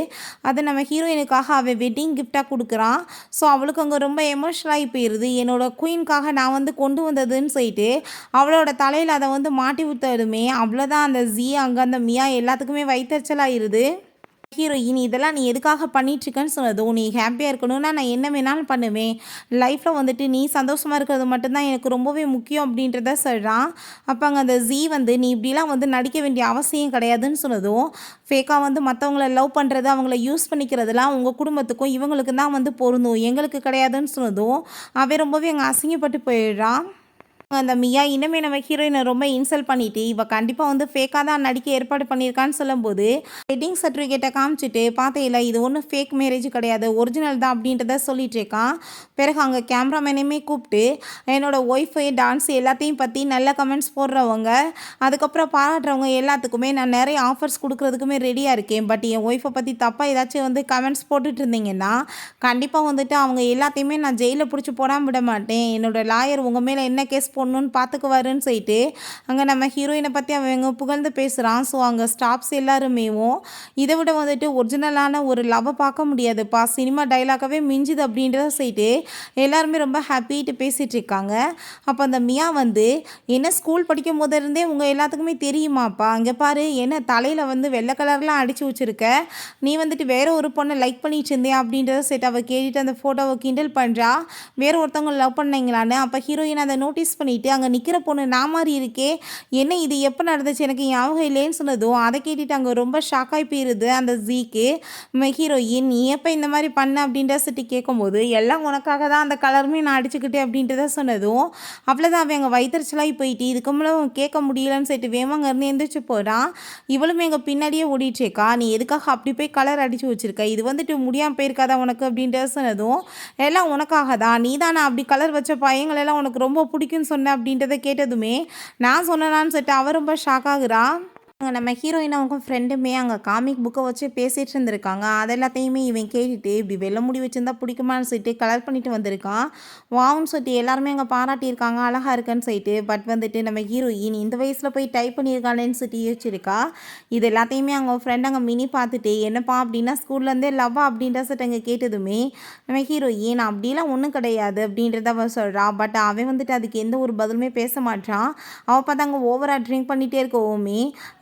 அதை நம்ம ஹீரோயினுக்காக அவன் வெட்டிங் கிஃப்டாக கொடுக்குறான். ஸோ அவளுக்கு அங்கே ரொம்ப எமோஷனலாகி போயிடுது. என்னோட குயின்காக நான் வந்து கொண்டு வந்ததுன்னு சொல்லிட்டு அவளோட தலையில் அதை வந்து மாட்டி விட்டதுமே அவ்வளோதான். அந்த ஜீ அங்கே அந்த மியா எல்லாத்துக்குமே வயிற்றுச்சலாயிருது. ஹீரோயின், இதெல்லாம் நீ எதுக்காக பண்ணிட்டுருக்கேன்னு சொன்னதும், நீ ஹாப்பியாக இருக்கணும்னா நான் என்ன வேணாலும் பண்ணுவேன், லைஃப்பில் வந்துட்டு நீ சந்தோஷமாக இருக்கிறது மட்டும்தான் எனக்கு ரொம்பவே முக்கியம் அப்படின்றத சொல்கிறான். அப்போ அங்கே அந்த ஜீ வந்து, நீ இப்படிலாம் வந்து நடிக்க வேண்டிய அவசியம் கிடையாதுன்னு சொன்னதும், ஃபேக்காக வந்து மற்றவங்கள லவ் பண்ணுறது, அவங்கள யூஸ் பண்ணிக்கிறதுலாம் உங்கள் குடும்பத்துக்கும் இவங்களுக்கு தான் வந்து பொருந்தும், எங்களுக்கு கிடையாதுன்னு சொன்னதும் அவன் ரொம்பவே அங்கே அசிங்கப்பட்டு போயிடுறான். அந்த மியா இன்னுமே நம்ம ஹீரோயினை ரொம்ப இன்சல்ட் பண்ணிட்டு இவள் கண்டிப்பாக வந்து ஃபேக்காக தான் நடிக்க ஏற்பாடு பண்ணியிருக்கான்னு சொல்லும்போது வெட்டிங் சர்டிஃபிகேட்டை காமிச்சிட்டு பார்த்தேல, இது ஒன்றும் ஃபேக் மேரேஜ் கிடையாது, ஒரிஜினல் தான் அப்படின்றத சொல்லிட்டு இருக்கான். பிறகு அங்கே கேமராமேனையுமே கூப்பிட்டு என்னோடய ஒய்ஃபு டான்ஸ் எல்லாத்தையும் பற்றி நல்ல கமெண்ட்ஸ் போடுறவங்க, அதுக்கப்புறம் பாராட்டுறவங்க எல்லாத்துக்குமே நான் நிறைய ஆஃபர்ஸ் கொடுக்குறதுக்குமே ரெடியாக இருக்கேன். பட் என் ஒய்ஃபை பற்றி தப்பாக ஏதாச்சும் வந்து கமெண்ட்ஸ் போட்டுட்டு இருந்தீங்கன்னா கண்டிப்பாக வந்துட்டு அவங்க எல்லாத்தையுமே நான் ஜெயிலில் பிடிச்சி போடாமல் விட மாட்டேன், என்னோடய லாயர் உங்கள் மேலே என்ன கேஸ் பொண்ணுன்னு பார்த்துக்குவாருன்னு சொல்லிட்டு அங்கே நம்ம ஹீரோயினை பற்றி அவங்க புகழ்ந்து பேசுகிறான். ஸோ அங்கே ஸ்டாப்ஸ் எல்லாருமேவும் இதை விட வந்துட்டு ஒரிஜினலான ஒரு லவ்வை பார்க்க முடியாதுப்பா, சினிமா டைலாகவே மிஞ்சுது அப்படின்றத சொல்லிட்டு எல்லாருமே ரொம்ப ஹாப்பிட்டு பேசிகிட்டு இருக்காங்க. அப்போ அந்த மியா வந்து, என்ன ஸ்கூல் படிக்கும் போது இருந்தே உங்கள் எல்லாத்துக்குமே தெரியுமாப்பா, அங்கே பாரு என்ன தலையில் வந்து வெள்ளை கலர்லாம் அடித்து வச்சுருக்க, நீ வந்துட்டு வேற ஒரு பொண்ணை லைக் பண்ணிட்டு இருந்தேன் அப்படின்றத சொல்லிட்டு அவள் கேட்டுட்டு அந்த ஃபோட்டோவை கிண்டல் பண்ணுறா, வேறு ஒருத்தவங்க லவ் பண்ணீங்களான்னு. அப்போ ஹீரோயின் அதை நோட்டீஸ் பண்ணிட்டு அங்கே நிற்கிற பொண்ணு நான் மாதிரி இருக்கே, என்ன இது எப்போ நடந்துச்சு எனக்கு ஞாபகம் இல்லைன்னு சொன்னதும் அதை கேட்டுட்டு அங்கே ரொம்ப ஷாக்காகி போயிடுது அந்த ஜீக்கு. ஹீரோயின், நீ எப்போ இந்த மாதிரி பண்ண அப்படின்ற சொல்லிட்டு கேட்கும்போது, எல்லாம் உனக்காக தான் அந்த கலருமே நான் அடிச்சுக்கிட்டேன் அப்படின்றத சொன்னதும் அவ்வளோதான் அவன் அங்கே வயிற்றுச்சலாகி போயிட்டு இதுக்கு மேலே கேட்க முடியலன்னு சொல்லிட்டு வேமாங்க இருந்து எந்திரிச்சு போகிறான். இவளுமே எங்கள் பின்னாடியே ஓடிட்டுருக்கா, நீ எதுக்காக அப்படி போய் கலர் அடித்து வச்சுருக்க, இது வந்துட்டு முடியாமல் போயிருக்காதா உனக்கு அப்படின்றத சொன்னதும், எல்லாம் உனக்காக தான், நீ தான் நான் அப்படி கலர் வச்ச பையங்களெல்லாம் உனக்கு ரொம்ப பிடிக்குன்னு சொன்ன சொன்ன அப்படின்றத கேட்டதுமே நான் சொன்னேனான்னு சொல்லிட்டு அவ ரொம்ப ஷாக் ஆகுறா. அங்கே நம்ம ஹீரோயின் அவங்க ஃப்ரெண்டுமே அங்கே காமிக் புக்கை வச்சு பேசிகிட்டு இருந்திருக்காங்க. அது எல்லாத்தையுமே இவன் கேட்டுட்டு இப்படி வெள்ளை முடி வச்சுருந்தா பிடிக்குமான்னு சொல்லிட்டு கலர் பண்ணிட்டு வந்திருக்கான். வாவுன்னு சொல்லிட்டு எல்லாருமே அங்கே பாராட்டியிருக்காங்க அழகாக இருக்குன்னு சொல்லிட்டு. பட் வந்துட்டு நம்ம ஹீரோயின் இந்த வயசில் போய் டைப் பண்ணியிருக்காளேன்னு சொல்லிட்டு யோசிச்சிருக்கா. இது எல்லாத்தையுமே அவங்க ஃப்ரெண்ட் அங்கே மினி பார்த்துட்டு என்னப்பா அப்படின்னா ஸ்கூல்லேருந்தே லவ்வா அப்படின்ற சொல்லிட்டு அங்கே கேட்டதுமே நம்ம ஹீரோயின் அப்படிலாம் ஒன்றும் கிடையாது அப்படின்றத அவன் சொல்கிறா. பட் அவன் வந்துட்டு அதுக்கு எந்த ஒரு பதிலுமே பேச மாட்டான். அவள் பார்த்தா அங்கே ஓவராக ட்ரிங்க் பண்ணிகிட்டே இருக்கவுமே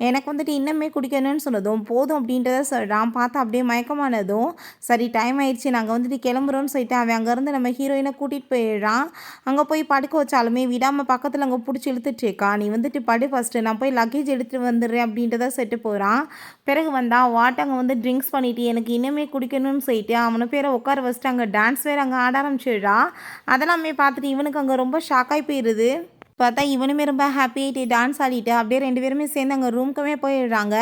எனக்கு வந்துட்டு இன்னுமே குடிக்கணும்னு சொன்னதும் போதும் அப்படின்றத சொல்கிறான். பார்த்தா அப்படியே மயக்கமானதும் சரி டைம் ஆயிடுச்சு நாங்கள் வந்துட்டு கிளம்புறோன்னு சொல்லிட்டு அவன் அங்கேருந்து நம்ம ஹீரோயினை கூட்டிகிட்டு போயிடுறான். அங்கே போய் படுக்க வச்சாலுமே விடாமல் பக்கத்தில் அங்கே பிடிச்சி இழுத்துட்ருக்கா. நீ வந்துட்டு படு ஃபஸ்ட்டு நான் போய் லக்கேஜ் எடுத்துகிட்டு வந்துடுறேன் அப்படின்றத செட்டு போகிறான். பிறகு வந்தால் வாட்டை அங்கே வந்து ட்ரிங்க்ஸ் பண்ணிவிட்டு எனக்கு இன்னுமே குடிக்கணும்னு சொல்லிட்டு அவனை பேரை உட்கார வச்சுட்டு அங்கே டான்ஸ் வேறு அங்கே ஆட ஆரம்பிச்சிடுறா. அதெல்லாமே பார்த்துட்டு இவனுக்கு அங்கே ரொம்ப ஷாக்காகி போயிடுது. பார்த்தா இவனுமே ரொம்ப ஹாப்பி ஆகிட்டு டான்ஸ் ஆடிட்டு அப்படியே 2 பேருமே சேர்ந்து அங்கே ரூம்க்குமே போயிடுறாங்க.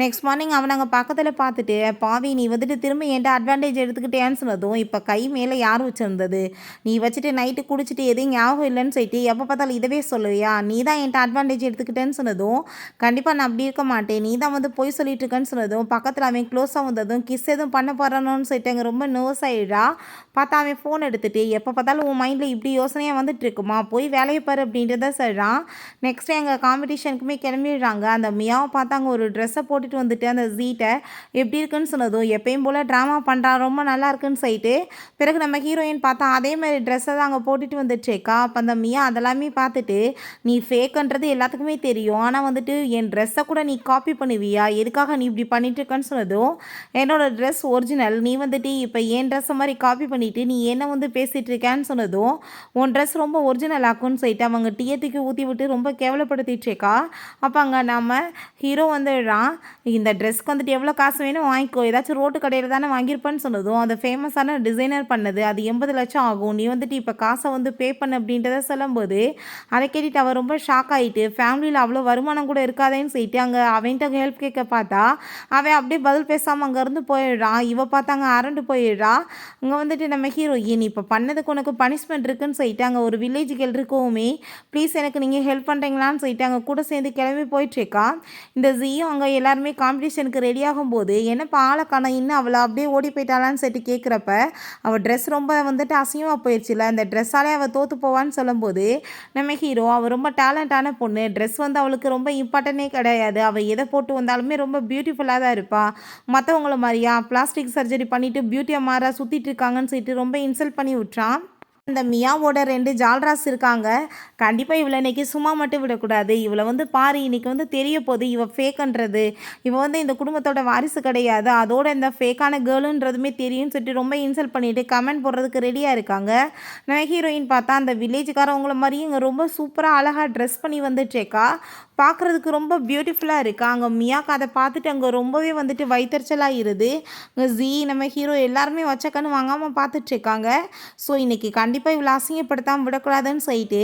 நெக்ஸ்ட் மார்னிங் அவனை அங்கே பக்கத்தில் பார்த்துட்டு பாவி நீ வந்துட்டு திரும்ப என்கிட்ட அட்வான்டேஜ் எடுத்துக்கிட்டேன்னு சொன்னதும் இப்போ கை மேலே யார் வச்சுருந்தது நீ வச்சுட்டு நைட்டு குடிச்சிட்டு எதுவும் ஞாபகம் இல்லைன்னு சொல்லிட்டு எப்போ பார்த்தாலும் இதவே சொல்லுவியா நீ தான் என்கிட்ட அட்வான்டேஜ் எடுத்துக்கிட்டேன்னு சொன்னதும் கண்டிப்பாக நான் அப்படி இருக்க மாட்டேன் நீ தான் வந்து போய் சொல்லிட்டு இருக்கேன்னு சொன்னதும் பக்கத்தில் அவன் க்ளோஸாக வந்ததும் கிஸ் எதுவும் பண்ண போகிறானோன்னு சொல்லிட்டு அங்கே ரொம்ப நர்வஸ் ஆகிடுறா. பார்த்தா அவன் ஃபோன் எடுத்துகிட்டு எப்போ பார்த்தாலும் உன் மைண்டில் இப்படி யோசனையாக வந்துட்டு இருக்குமா போய் வேலையை பாரு அப்படின்ட்டு தான் சொல்கிறான். நெக்ஸ்ட் எங்கள் காம்படிஷனுக்குமே கிளம்பிடுறாங்க. அந்த மியாவை பார்த்தாங்க ஒரு ட்ரெஸ்ஸை போட்டுட்டு வந்துட்டு அந்த ஜீட்டை எப்படி இருக்குன்னு சொன்னதும் எப்பயும் போல் ட்ராமா பண்ணுறான் ரொம்ப நல்லா இருக்குன்னு சொல்லிட்டு பிறகு நம்ம ஹீரோயின் பார்த்தா அதே மாதிரி ட்ரெஸ்ஸை தான் அங்கே போட்டுட்டு வந்துட்டுருக்கா. அப்போ அந்த மியா அதெல்லாமே பார்த்துட்டு நீ ஃபேக்குன்றது எல்லாத்துக்குமே தெரியும் ஆனால் வந்துட்டு என் ட்ரெஸ்ஸை கூட நீ காப்பி பண்ணுவியா எதுக்காக நீ இப்படி பண்ணிட்டு இருக்கன்னு சொன்னதும் என்னோடய ட்ரெஸ் ஒரிஜினல் நீ வந்துட்டு இப்போ என் ட்ரெஸ்ஸை மாதிரி காப்பி பண்ணிவிட்டு நீ என்ன வந்து பேசிகிட்டு இருக்கேன்னு சொன்னதும் உன் ட்ரெஸ் ரொம்ப ஒரிஜினல் ஆக்குன்னு சொல்லிட்டு அவங்க டீயத்துக்கு ஊற்றி விட்டு ரொம்ப கேவலப்படுத்திட்டுருக்கா. அப்போ அங்கே நம்ம ஹீரோ வந்துடுறான். இந்த ட்ரெஸ்க்கு வந்துட்டு எவ்வளோ காசு வேணும் வாங்கிக்கோ ஏதாச்சும் ரோட்டு கடையில் தானே வாங்கியிருப்பேன்னு சொன்னதும் அது ஃபேமஸான டிசைனர் பண்ணது அது 80 லட்சம் ஆகும் நீ வந்துட்டு இப்போ காசை வந்து பே பண்ண அப்படின்றத சொல்லும்போது அதை கேட்டுட்டு அவள் ரொம்ப ஷாக் ஆகிட்டு ஃபேமிலியில் அவ்வளோ வருமானம் கூட இருக்காதேன்னு சொல்லிட்டு அங்கே அவன்கிட்ட ஹெல்ப் கேட்க பார்த்தா அவன் அப்படியே பதில் பேசாமல் அங்கேருந்து போயிடுறான். இவ பார்த்தாங்க அரண்டு போயிடுறா. அங்கே வந்துட்டு நம்ம ஹீரோயின் இப்போ பண்ணதுக்கு உனக்கு பனிஷ்மெண்ட் இருக்குன்னு சொல்லிட்டு அங்கே ஒரு வில்லேஜ் கேள் இருக்கவுமே ப்ளீஸ் எனக்கு நீங்கள் ஹெல்ப் பண்ணுறீங்களான்னு சொல்லிட்டு அங்கே கூட சேர்ந்து கிளம்பி போயிட்டுருக்கா. இந்த ஜியும் அங்கே எல்லாருமே காம்படிஷனுக்கு ரெடி ஆகும்போது என்னப்பா ஆளைக்கான இன்னும் அவளை அப்படியே ஓடி போயிட்டாளான்னு சொல்லிட்டு கேட்குறப்ப அவள் ட்ரெஸ் ரொம்ப வந்துட்டு அசிங்கமாக போயிடுச்சுல அந்த ட்ரெஸ்ஸாலே அவள் தோற்று போவான்னு சொல்லும்போது நம்ம ஹீரோ அவள் ரொம்ப டேலண்டான பொண்ணு ட்ரெஸ் வந்து அவளுக்கு ரொம்ப இம்பார்ட்டனே கிடையாது அவள் எதை போட்டு வந்தாலுமே ரொம்ப பியூட்டிஃபுல்லாக தான் இருப்பாள் மற்றவங்கள மாதிரியா பிளாஸ்டிக் சர்ஜரி பண்ணிவிட்டு பியூட்டியாக மாற சுற்றிட்டு இருக்காங்கன்னு சொல்லிட்டு ரொம்ப இன்சல்ட் பண்ணி விட்றான். இந்த மியாவோட 2 ஜால்ராஸ் இருக்காங்க. கண்டிப்பாக இவளை இன்றைக்கி சும்மா மட்டும் விடக்கூடாது. இவளை வந்து பாரு இன்றைக்கி வந்து தெரிய போகுது இவள் ஃபேக்குன்றது. இவள் வந்து இந்த குடும்பத்தோட வாரிசு கிடையாது. அதோட இந்த ஃபேக்கான கேர்ளுன்றதுமே தெரியும்னு சொல்லிட்டு ரொம்ப இன்சல்ட் பண்ணிவிட்டு கமெண்ட் போடுறதுக்கு ரெடியாக இருக்காங்க. நம்ம ஹீரோயின் பார்த்தா அந்த வில்லேஜுக்காரவங்கள மாதிரியும் இங்கே ரொம்ப சூப்பராக அழகாக ட்ரெஸ் பண்ணி வந்துட்டுருக்கா. பார்க்குறதுக்கு ரொம்ப பியூட்டிஃபுல்லாக இருக்கா. அங்கே மியாக்கு அதை பார்த்துட்டு அங்கே ரொம்பவே வந்துட்டு வயிற்றுச்சலாக இருது. இங்கே ஜீ நம்ம ஹீரோ எல்லாருமே வச்சக்கன்னு வாங்காமல் பார்த்துட்ருக்காங்க. ஸோ இன்றைக்கி கண்டிப்பாக இவ்வளோ அசிங்கப்படுத்தாமல் விடக்கூடாதுன்னு சொல்லிட்டு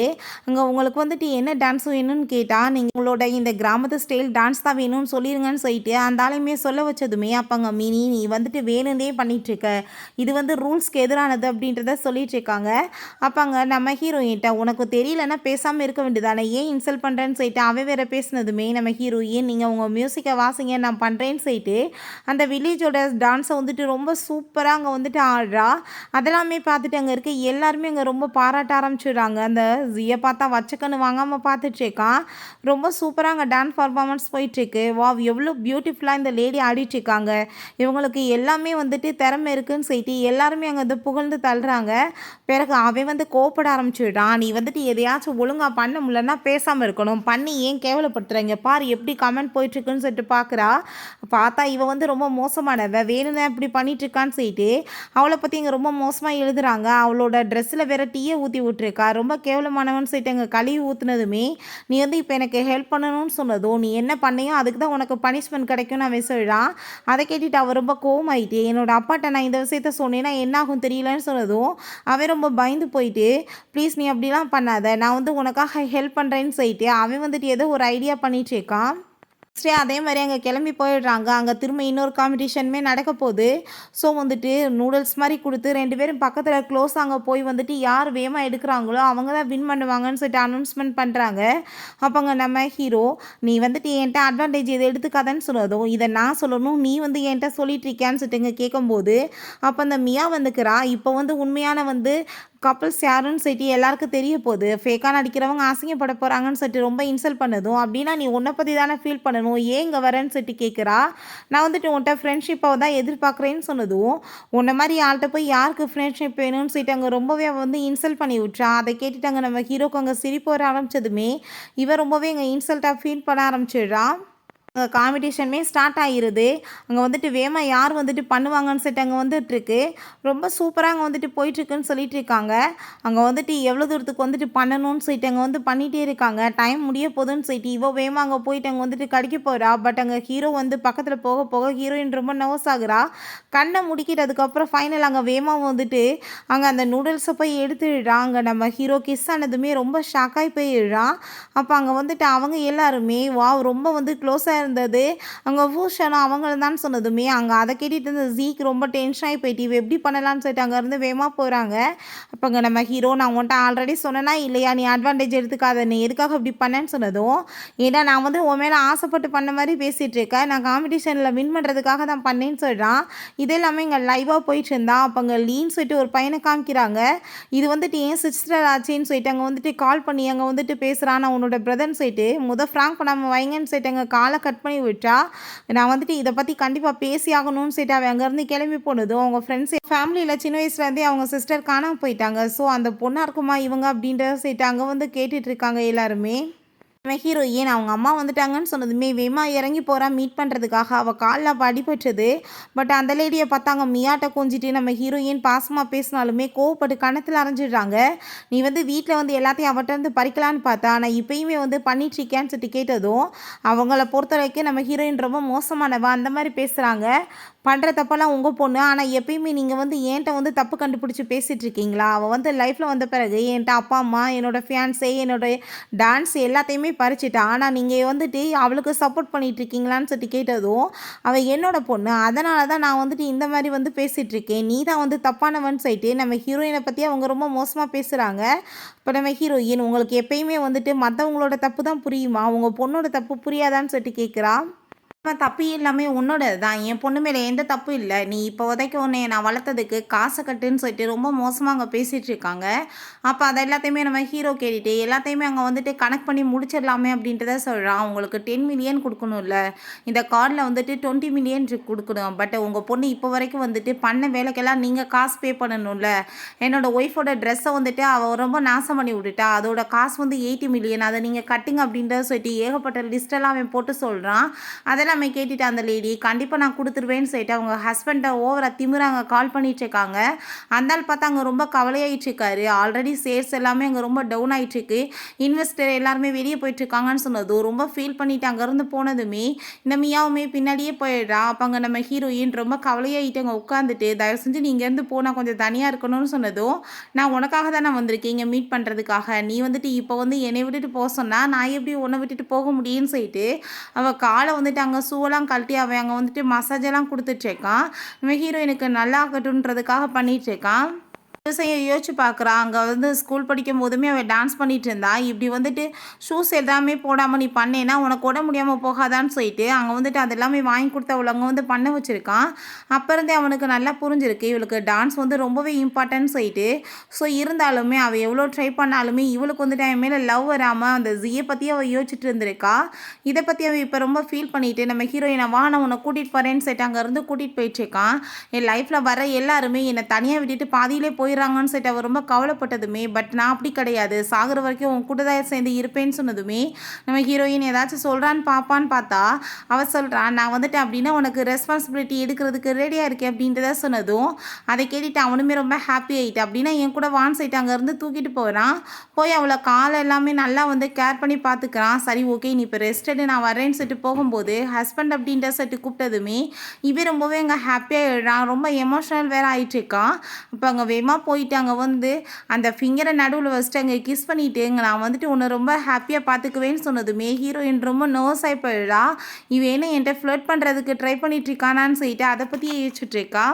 அங்கே உங்களுக்கு வந்துட்டு என்ன டான்ஸ் வேணும்னு கேட்டால் நீங்கள் உங்களோட இந்த கிராமத்து ஸ்டைல் டான்ஸ் தான் வேணும்னு சொல்லிடுங்கன்னு சொல்லிட்டு அந்த ஆளையுமே சொல்ல வச்சதுமே அப்போ அங்கே மினி நீ வந்துட்டு வேணுன்னே பண்ணிகிட்ருக்க இது வந்து ரூல்ஸ்க்கு எதிரானது அப்படின்றத சொல்லிகிட்ருக்காங்க. அப்போ அங்கே நம்ம ஹீரோயின்ட்ட உனக்கு தெரியலன்னா பேசாமல் இருக்க வேண்டியதானே ஏன் இன்சல்ட் பண்ணுறேன்னு சொல்லிட்டு அவன் வேறு பேசினதுமே நம்ம ஹீரோயின் நீங்கள் உங்கள் மியூசிக்கை வாசிங்க நான் பண்ணுறேன்னு சொல்லிட்டு அந்த வில்லேஜோட டான்ஸை வந்துட்டு ரொம்ப சூப்பராக அங்கே வந்துட்டு ஆடுறா. அதெல்லாமே பார்த்துட்டு அங்கே இருக்க எல்லாருமே அங்கே ரொம்ப பாராட்ட ஆரம்பிச்சிடுறாங்க. அந்த ஜியை பார்த்தா வச்சக்கன்னு வாங்காமல் பார்த்துட்ருக்கான். ரொம்ப சூப்பராக அங்கே டான்ஸ் பர்ஃபார்மன்ஸ் போயிட்டுருக்கு. வாவ் எவ்வளோ பியூட்டிஃபுல்லாக இந்த லேடி ஆடிட்டுருக்காங்க. இவங்களுக்கு எல்லாமே வந்துட்டு திறமை இருக்குதுன்னு சொல்லிட்டு எல்லாருமே அங்கே வந்து புகழ்ந்து தள்ளுறாங்க. பிறகு அவன் வந்து கோப்பட ஆரம்பிச்சிடுறான். நீ வந்துட்டு எதையாச்சும் ஒழுங்காக பண்ண முடியலன்னா பேசாமல் இருக்கணும் பண்ணி ஏன் கேவலப்படுத்துறாங்க பாரு எப்படி கமெண்ட் போயிட்டுருக்குன்னு சொல்லிட்டு பார்க்குறா. பார்த்தா இவன் வந்து ரொம்ப மோசமானவ வேணும்தான் இப்படி பண்ணிட்டுருக்கான்னு சொல்லிட்டு அவளை பற்றி இங்கே ரொம்ப மோசமாக எழுதுறாங்க. அவளோட ட்ரெஸ்ஸில் வேற டீயை ஊற்றி விட்டுருக்கா ரொம்ப கேவலமானவன்னு சொல்லிட்டு அங்கே கழுவி ஊற்றுனதுமே நீ வந்து இப்போ எனக்கு ஹெல்ப் பண்ணணும்னு சொன்னதும் நீ என்ன பண்ணியோ அதுக்கு தான் உனக்கு பனிஷ்மெண்ட் கிடைக்கும்னு அவன் சொல்கிறான். அதை கேட்டுட்டு அவள் ரொம்ப கோவமாயிட்டு என்னோட அப்பாட்ட நான் இந்த விஷயத்த சொன்னேன்னா என்ன ஆகும் தெரியலன்னு சொன்னதும் அவன் ரொம்ப பயந்து போயிட்டு ப்ளீஸ் நீ அப்படிலாம் பண்ணாத நான் வந்து உனக்காக ஹெல்ப் பண்ணுறேன்னு சொல்லிட்டு அவன் வந்துட்டு ஏதோ ஒரு ஐடியா பண்ணிட்டு இருக்கான். நெக்ஸ்ட் டே அதே மாரி அங்க கிளம்பி போயிடுறாங்க. அங்க திரும்ப இன்னொரு காம்படிஷனுமே நடக்க போது. ஸோ வந்துட்டு நூடுல்ஸ் மாரி குடுத்து 2 பேரும் பக்கத்துல க்ளோஸ் அங்க போய் வந்துட்டு யார் வேகமா எடுக்குறாங்களோ, அவங்க தான் வின் பண்ணுவாங்கன்னு சொல்லிட்டு அனௌன்ஸ்மென்ட் பண்றாங்க. அப்பங்க நம்ம ஹீரோ, "நீ வந்துட்டு என்ட்ட அட்வான்டேஜ் இத எடுத்துக்காதன்னு" சொன்னதும், "இத நான் சொல்லணும், நீ வந்து என்ட்ட சொல்லிட்டு இருக்கியான்னு" சொல்லிட்டு இங்க கேட்கும்போது, அப்ப அந்த மியா வந்துக்கிறா, "இப்ப வந்து உண்மையான வந்து கப்பிள்ஸ் யாருன்னு சொல்லிட்டு எல்லாருக்கும் தெரிய போது. ஃபேக்கா நடிக்கிறவங்க அசிங்கப்பட போறாங்கன்னு சொல்லிட்டு ரொம்ப இன்சல்ட் பண்ணதும், "அப்படின்னா நீ உன்ன பத்தி தானே ஃபீல் பண்ணணும். ஏன் இங்க வரேன்னு" சொல்லிட்டு கேட்குறா. "நான் வந்துட்டு உன்ட்ட ஃப்ரெண்ட்ஷிப்ப தான் எதிர்பார்க்குறேன்னு" சொன்னதும், "உன்ன மாரி ஆள்ட்ட போய் யாருக்கு ஃப்ரெண்ட்ஷிப் வேணும்னு" சொல்லிட்டு அங்க ரொம்பவே அவ வந்து இன்சல்ட் பண்ணி விட்றா. அத கேட்டுட்டு அங்க நம்ம ஹீரோக்கு அங்க சிரிப்பு வர ஆரம்பிச்சதுமே, இவ ரொம்பவே அங்க இன்சல்ட்டா ஃபீல் பண்ண ஆரம்பிச்சிடுறா. காம்படிஷனுமே ஸ்டார்ட் ஆகிருது. அங்கே வந்துட்டு வேகமா யார் வந்துட்டு பண்ணுவாங்கன்னு சொல்லிட்டு அங்கே வந்துட்டுருக்கு. ரொம்ப சூப்பராக அங்கே வந்துட்டு போயிட்டுருக்குன்னு சொல்லிட்டு இருக்காங்க. அங்கே வந்துட்டு எவ்வளோ தூரத்துக்கு வந்துட்டு பண்ணணும்னு சொல்லிட்டு அங்கே வந்து பண்ணிகிட்டே இருக்காங்க. டைம் முடிய போகுதுன்னு சொல்லிட்டு இவ வேகமாக அங்கே போயிட்டு அங்கே வந்துட்டு கடிக்க போகிறா. பட் அங்கே ஹீரோ வந்து பக்கத்தில் போக போக ஹீரோயின் ரொம்ப நர்வஸ் ஆகுறா. கண்ணை முடிக்கிட்டதுக்கப்புறம் ஃபைனல் அங்கே வேகமாக வந்துட்டு அங்கே அந்த நூடுல்ஸை போய் எடுத்துடுறா. அங்கே நம்ம ஹீரோ கிஸ் ஆனதுமே ரொம்ப ஷாக்காகி போயிடுறான். அப்போ அங்கே வந்துட்டு அவங்க எல்லாருமே வாவ் ரொம்ப வந்து க்ளோஸாக இருந்தது. அங்கே பூஷணும் அவங்களும் தான் சொன்னதுமே, அங்கே அதை கேட்டுட்டு இருந்த ஜீக்கு ரொம்ப டென்ஷன் ஆகி போயிட்டு, இவ எப்படி பண்ணலான்னு சொல்லிட்டு அங்கேருந்து வேகமாக போகிறாங்க. அப்போ அங்கே நம்ம ஹீரோ, "நான் உன்ட்ட ஆல்ரெடி சொன்னேனா இல்லையா, நீ அட்வான்டேஜ் எடுத்துக்காத, நீ எதுக்காக இப்படி பண்ணேன்னு" சொன்னதும், "ஏன்னா நான் வந்து உன் மேலே ஆசைப்பட்டு பண்ண மாதிரி பேசிகிட்டு இருக்கேன், நான் காம்படிஷனில் வின் பண்ணுறதுக்காக தான் பண்ணேன்னு" சொல்கிறான். இது எல்லாமே இங்கே லைவாக போயிட்டு இருந்தா. அப்போ அங்கே லீன்னு சொல்லிட்டு ஒரு பையனை காமிக்கிறாங்க. இது வந்துட்டு என் சிஸ்டர் ஆச்சுன்னு சொல்லிட்டு அங்கே வந்துட்டு கால் பண்ணி அங்கே வந்துட்டு பேசுகிறான். "நான் உன்னோட பிரதர்ன்னு" சொல்லிட்டு ஃப்ராங்க் பண்ணாமல் வைங்கன்னு சொல்லிட்டு அங்கே காலை கட் பண்ணி விட்டா. நான் வந்துட்டு இதை பற்றி கண்டிப்பாக பேசி ஆகணும்னு சொல்லிட்டு அவன் அங்கேருந்து கிளம்பி போனதும், அவங்க ஃப்ரெண்ட்ஸ் ஃபேமிலியில் சின்ன வயசுலேருந்தே அவங்க சிஸ்டர் காணாமல் போயிட்டாங்க. ஸோ அந்த பொண்ணாக இருக்குமா இவங்க அப்படின்றத சொல்லிட்டு அங்கே வந்து கேட்டுட்டு இருக்காங்க எல்லாருமே. நம்ம ஹீரோயின் அவங்க அம்மா வந்துட்டாங்கன்னு சொன்னதுமே வேமா இறங்கி போகிறா மீட் பண்ணுறதுக்காக. அவள் காலில் அப்போ அடிபட்டுது. பட் அந்த லேடியை பார்த்தாங்க மியாட்ட கொஞ்சிட்டு நம்ம ஹீரோயின் பாசமாக பேசினாலுமே கோவப்பட்டு கணத்தில் அரைஞ்சிடுறாங்க. "நீ வந்து வீட்டில் வந்து எல்லாத்தையும் அவட்ட இருந்து பறிக்கலான்னு பார்த்தா, ஆனால் இப்பயுமே வந்து பண்ணிட்டுருக்கேன்னு சொல்லிட்டு கேட்டதும், அவங்கள பொறுத்த வரைக்கும் நம்ம ஹீரோயின் ரொம்ப மோசமானவா அந்த மாதிரி பேசுகிறாங்க. "பண்ணுற தப்பெல்லாம் உங்கள் பொண்ணு, ஆனால் எப்பயுமே நீங்கள் வந்து என்கிட்ட வந்து தப்பு கண்டுபிடிச்சி பேசிகிட்டு இருக்கீங்களா? அவள் வந்து லைஃப்பில் வந்த பிறகு என்கிட்ட அப்பா அம்மா, என்னோடய ஃபியான்ஸே, என்னோடய டான்ஸ் எல்லாத்தையுமே பறிச்சிட்டா. ஆனால் நீங்கள் வந்துட்டு அவளுக்கு சப்போர்ட் பண்ணிகிட்டு இருக்கீங்களான்னு சொல்லிட்டு கேட்டதும், அவள் என்னோட பொண்ணு, அதனால தான் நான் வந்துட்டு இந்த மாதிரி வந்து பேசிகிட்டு இருக்கேன். நீ தான் வந்து தப்பானவன்" சொல்லிட்டு நம்ம ஹீரோயினை பற்றி அவங்க ரொம்ப மோசமாக பேசுகிறாங்க. இப்போ நம்ம ஹீரோயின், "உங்களுக்கு எப்பயுமே வந்துட்டு மற்றவங்களோட தப்பு தான் புரியுமா, உங்கள் பொண்ணோட தப்பு புரியாதான்னு" சொல்லிட்டு கேட்குறா. "தப்பு எல்லாமே உன்னோடது தான். என் பொண்ணு மேலே எந்த தப்பும் இல்லை. நீ இப்போதைக்கு உன்னைய நான் வளர்த்ததுக்கு காசை கட்டுன்னு" சொல்லிட்டு ரொம்ப மோசமாக அங்கே பேசிகிட்டு இருக்காங்க. அப்போ அதை எல்லாத்தையுமே நம்ம ஹீரோ கேட்டுட்டு எல்லாத்தையுமே அங்கே வந்துட்டு கனெக்ட் பண்ணி முடிச்சிடலாமே அப்படின்றத சொல்கிறான். "உங்களுக்கு 10 மில்லியன் கொடுக்கணும்ல, இந்த கார்டில் வந்துட்டு 20 மில்லியன் கொடுக்கணும். பட் உங்கள் பொண்ணு இப்போ வரைக்கும் வந்துட்டு பண்ண வேலைக்கெல்லாம் நீங்கள் காசு பே பண்ணணும்ல. என்னோட ஒய்ஃபோட ட்ரெஸ்ஸை வந்துட்டு அவள் ரொம்ப நாசம் பண்ணி விட்டுட்டா, அதோட காசு வந்து 80 மில்லியன், அதை நீங்கள் கட்டுங்க" அப்படின்றத சொல்லிட்டு ஏகப்பட்ட லிஸ்ட்டெல்லாம் அவன் போட்டு சொல்கிறான். அதெல்லாம் கேட்டுட்டு அந்த லேடி, "கண்டிப்பாக நான் கொடுத்துருவேன்னு" சொல்லிட்டு அவங்க ஹஸ்பண்டை ஓவரா திமிராங்க கால் பண்ணிட்டு இருக்காங்க. அந்த ஆள் பார்த்தா அங்கே ரொம்ப கவலையாயிட்டு இருக்காரு. ஆல்ரெடி சேல்ஸ் எல்லாமே அங்கே ரொம்ப டவுன் ஆகிட்டு இருக்கு. இன்வெஸ்டர் எல்லாருமே வெளியே போயிட்டு இருக்காங்கன்னு சொன்னதும் ரொம்ப ஃபீல் பண்ணிட்டு அங்கேருந்து போனதுமே இந்த மியாவுமே பின்னாடியே போயிடுறா. அப்போ அங்கே நம்ம ஹீரோயின் ரொம்ப கவலையாயிட்டு அங்கே உட்காந்துட்டு, "தயவு செஞ்சு நீ இங்கேருந்து போனால் கொஞ்சம் தனியாக இருக்கணும்னு" சொன்னதும், "நான் உனக்காக தான் நான் வந்திருக்கேன் இங்கே மீட் பண்ணுறதுக்காக. நீ வந்துட்டு இப்போ வந்து என்னை விட்டுட்டு போக சொன்னால் நான் எப்படி உன்னை விட்டுட்டு போக முடியும்னு" சொல்லிட்டு அவள் காலை வந்துட்டு அங்கே ஷூவெல்லாம் கழட்டி அவன் அங்கே வந்துட்டு மசாஜ் எல்லாம் கொடுத்துட்ருக்கான். நம்ம ஹீரோயினுக்கு நல்லா ஆகட்டுன்றதுக்காக பண்ணிகிட்ருக்கான். செய்ய யோசிச்சு பார்க்குறா. அங்கே வந்து ஸ்கூல் படிக்கும் போதுமே அவள் டான்ஸ் பண்ணிட்டு இருந்தா. இப்படி வந்துட்டு ஷூஸ் எல்லாமே போடாமல் நீ பண்ணேன்னா உனக்கு உட முடியாமல் போகாதான்னு சொல்லிட்டு அங்கே வந்துட்டு அது எல்லாமே வாங்கி கொடுத்து அவளை அங்கே வந்து பண்ண வச்சுருக்கான். அப்போ இருந்தே அவனுக்கு நல்லா புரிஞ்சிருக்கு இவளுக்கு டான்ஸ் வந்து ரொம்பவே இம்பார்ட்டன்ட் சொல்லிட்டு. ஸோ இருந்தாலுமே அவள் எவ்வளோ ட்ரை பண்ணாலுமே இவளுக்கு வந்துட்டு அவன் மேலே லவ் வராமல் அந்த ஜியை பற்றி அவள் யோசிச்சுட்டு இருந்திருக்கா. இதை பற்றி அவள் இப்போ ரொம்ப ஃபீல் பண்ணிட்டு நம்ம ஹீரோயினை, "வா நான் உன்னை கூட்டிகிட்டு போகிறேன்னு" சொல்லிட்டு அங்கேருந்து கூட்டிகிட்டு போயிட்டுருக்கான். என் லைஃப்பில் வர எல்லாருமே என்னை தனியாக விட்டுட்டு பாதியிலே போயிடுறாங்கன்னு சொல்லிட்டு அவர் ரொம்ப கவலைப்பட்டதுமே, "பட் நான் அப்படி கிடையாது, சாகுற வரைக்கும் உன் கூட தான் சேர்ந்து இருப்பேன்னு" சொன்னதுமே நம்ம ஹீரோயின் ஏதாச்சும் சொல்கிறான்னு பார்ப்பான்னு பார்த்தா அவள் சொல்கிறான், "நான் வந்துட்டு அப்படின்னா உனக்கு ரெஸ்பான்சிபிலிட்டி எடுக்கிறதுக்கு ரெடியாக இருக்கேன்" அப்படின்றத சொன்னதும் அதை கேட்டுட்டு அவனுமே ரொம்ப ஹாப்பி ஆகிட்டு, "அப்படின்னா என் கூட வான் சைட்டு" அங்கேருந்து தூக்கிட்டு போகிறான். போய் அவளை காலை எல்லாமே நல்லா வந்து கேர் பண்ணி பார்த்துக்கிறான். "சரி ஓகே நீ இப்போ ரெஸ்ட் எடு, நான் வரேன்னு" சொல்லிட்டு போகும்போது ஹஸ்பண்ட் அப்படின்ற சொல்லிட்டு கூப்பிட்டதுமே இவன் ரொம்பவே அங்கே ஹாப்பியாக எழுறான். ரொம்ப எமோஷனல் வேறு ஆகிட்டு இருக்கான். அப்போ அங்கே வேகமாக போயிட்டு அங்கே வந்து அந்த ஃபிங்கரை நடுவில் வச்சுட்டு அங்கே கிஸ் பண்ணிட்டு நான் வந்துட்டு உன்னை ரொம்ப ஹாப்பியாக பார்த்துக்குவேன்னு சொன்னதுமே ஹீரோயின் ரொம்ப நர்வஸ் ஆகி போயிடா. இவன் என்ன என்கிட்ட ஃப்ளர்ட் பண்ணுறதுக்கு ட்ரை பண்ணிட்டு இருக்கானான்னு சொல்லிட்டு அதை பற்றியே யோசிச்சுட்டு இருக்கா.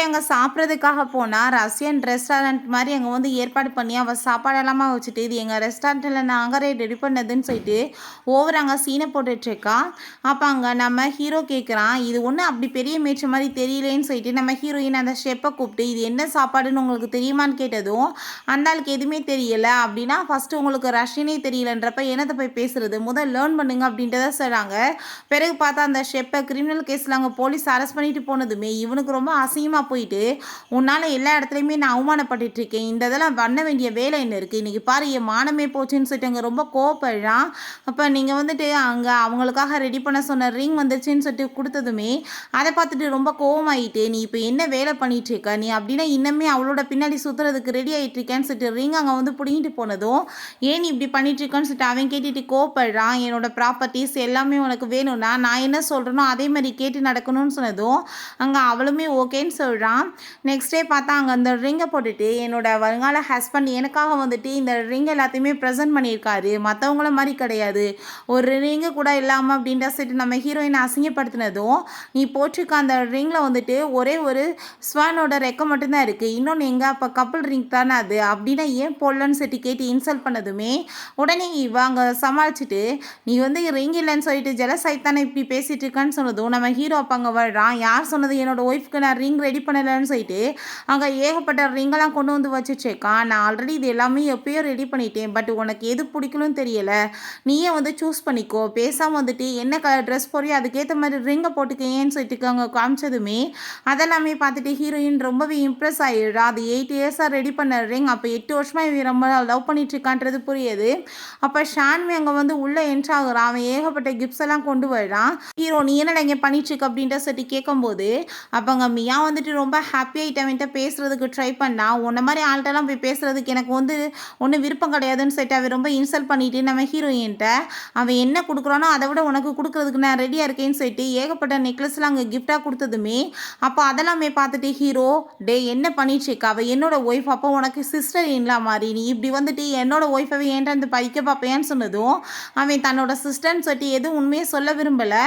அங்கே சாப்பிட்றதுக்காக போனால் ரஷ்யன் ரெஸ்டாரண்ட் மாதிரி அங்கே வந்து ஏற்பாடு பண்ணி அவள் சாப்பாடெல்லாமா வச்சுட்டு இது எங்கள் ரெஸ்டாரண்ட்டில் நாங்கள் ரெடி பண்ணதுன்னு சொல்லிட்டு ஓவர் அங்கே சீனை போட்டுட்ருக்கா. அப்போ அங்கே நம்ம ஹீரோ கேட்குறான், இது ஒன்றும் அப்படி பெரிய மேய்ச்ச மாதிரி தெரியலேன்னு சொல்லிட்டு நம்ம ஹீரோயின் அந்த ஷெப்பை கூப்பிட்டு இது என்ன சாப்பாடுன்னு உங்களுக்கு தெரியுமான்னு கேட்டதும் அந்த ஆளுக்கு எதுவுமே தெரியலை. அப்படின்னா ஃபஸ்ட்டு உங்களுக்கு ரஷ்யனே தெரியலன்றப்ப என்னத்தை போய் பேசுறது, முதல் லேர்ன் பண்ணுங்க அப்படின்றத சொல்கிறாங்க. பிறகு பார்த்தா அந்த ஷெப்பை கிரிமினல் கேஸில் அங்கே போலீஸ் அரெஸ்ட் பண்ணிட்டு போனதுமே இவனுக்கு ரொம்ப அசிங்கமாக போயிட்டு உன்னால் எல்லா இடத்துலையுமே நான் அவமானப்பட்டு இருக்கேன், இந்த இதெல்லாம் பண்ண வேண்டிய வேலை என்ன இருக்குது, இன்றைக்கி பாரு என் மானமே போச்சுன்னு சொல்லிட்டு அங்கே ரொம்ப கோவப்படுறான். அப்போ நீங்கள் வந்துட்டு அங்கே அவங்களுக்காக ரெடி பண்ண சொன்ன ரிங் வந்துருச்சுன்னு சொல்லிட்டு கொடுத்ததுமே அதை பார்த்துட்டு ரொம்ப கோவமாயிட்டு நீ இப்போ என்ன வேலை பண்ணிட்டு இருக்க, நீ அப்படின்னா இன்னமே அவளோட பின்னாடி சுற்றுறதுக்கு ரெடி ஆகிட்டு இருக்கேன்னு சொல்லிட்டு ரிங் அங்கே வந்து பிடிங்கிட்டு போனதும் ஏன் நீ இப்படி பண்ணிட்டு இருக்கேன்னு சொல்லிட்டு அவன் கேட்டுட்டு கோவப்படுறான். என்னோட ப்ராப்பர்ட்டிஸ் எல்லாமே உனக்கு வேணும்னா நான் என்ன சொல்கிறேனோ அதே மாதிரி கேட்டு நடக்கணும்னு சொன்னதும் அங்கே அவளுமே ஓகேன்னு சொல்கிறான். நெக்ஸ்ட் டே பார்த்தா அங்கே அந்த ரிங்கை போட்டுட்டு என்னோட வருங்கால ஹஸ்பண்ட் எனக்காக வந்துட்டு இந்த ரிங் எல்லாத்தையுமே ப்ரெசென்ட் பண்ணியிருக்காரு, மற்றவங்கள மாதிரி கிடையாது, ஒரு ரிங்கு கூட இல்லாமல் அப்படின்ற சொல்லிட்டு நம்ம ஹீரோயினை அசிங்கப்படுத்தினதும் நீ போட்டிருக்க அந்த ரிங்கில் வந்துட்டு ஒரே ஒரு ஸ்வானோட ரெக்க மட்டும்தான் இருக்குது, இன்னொன்று எங்கே அப்போ கப்புள் ரிங் தானே அது, அப்படின்னா ஏன் போடலன்னு சொல்லிட்டு கேட்டு இன்சல்ட் பண்ணதுமே உடனே இவ அங்கே சமாளிச்சுட்டு நீ வந்து ரிங் இல்லைன்னு சொல்லிட்டு ஜெலஸ் ஆகித்தானே இப்படி பேசிகிட்டு இருக்கான்னு சொன்னதும் நம்ம ஹீரோ அப்போ அங்கே வர்றான். யார் சொன்னது என்னோட ஒய்ஃப்க்கு நான் ரிங் ரெடி பண்ணலன்னு சொல்லிட்டு அங்கே ஏகப்பட்ட ரிங்கெல்லாம் கொண்டு வந்து வச்சுருக்கேன், நான் ஆல்ரெடி இது எல்லாமே எப்பயோ ரெடி பண்ணிட்டேன், பட் உனக்கு எது பிடிக்கணும்னு தெரியலை, நீயே வந்து சூஸ் பண்ணிக்கோ, பேசாமல் வந்துட்டு என்ன கலர் ட்ரெஸ் போறியோ அதுக்கேற்ற மாதிரி ரிங்கை போட்டுக்கேன்னு சொல்லிட்டு அங்கே காமிச்சதுமே அதெல்லாமே பார்த்துட்டு ஹீரோயின் ரொம்பவே இம்ப்ரெஸ் ஆகிடுறா. அது 8 இயர்ஸாக ரெடி பண்ண ரிங், அப்போ 8 வருஷமாக இவன் ரொம்ப லவ் பண்ணிட்டு இருக்கான்றது புரியுது. அப்போ ஷான்வி அங்கே வந்து உள்ளே என்ட்ரு ஆகுறான், அவன் ஏகப்பட்ட கிஃப்ட்ஸ் எல்லாம் கொண்டு வர்றான். ஹீரோ நீ என்னடா இங்கே பண்ணிட்டு இருக்க அப்படின்ற சொல்லிட்டு கேட்கும்போது அப்போ அங்கே மியா வந்துட்டு ரொம்ப ஹாப்பியாகிட்டவன்ட்ட பேசுகிறதுக்கு ட்ரை பண்ணா. உன்ன மாதிரி ஆள்கிட்டலாம் போய் பேசுகிறதுக்கு எனக்கு வந்து ஒன்றும் விருப்பம் கிடையாதுன்னு சொல்லிட்டு அவன் ரொம்ப இன்சல்ட் பண்ணிவிட்டு நம்ம ஹீரோயின்ட்ட அவன் என்ன கொடுக்குறானோ அதை விட உனக்கு கொடுக்குறதுக்கு நான் ரெடியாக இருக்கேன்னு சொல்லிட்டு ஏகப்பட்ட நெக்லஸ்லாம் அங்கே கிஃப்டாக கொடுத்ததுமே அப்போ அதெல்லாமே பார்த்துட்டு ஹீரோ டே என்ன பண்ணிட்டுருக்கா, அவள் என்னோட ஒய்ஃப், அப்போ உனக்கு சிஸ்டர் இல்லா மாதிரி நீ இப்படி வந்துட்டு என்னோட ஒய்ஃபை ஏன்ட்டு வந்து பறிக்க பார்ப்பேன்னு சொன்னதும் அவன் தன்னோட சிஸ்டர்ன்னு சொல்லிட்டு எதுவும் உண்மையை சொல்ல விரும்பலை,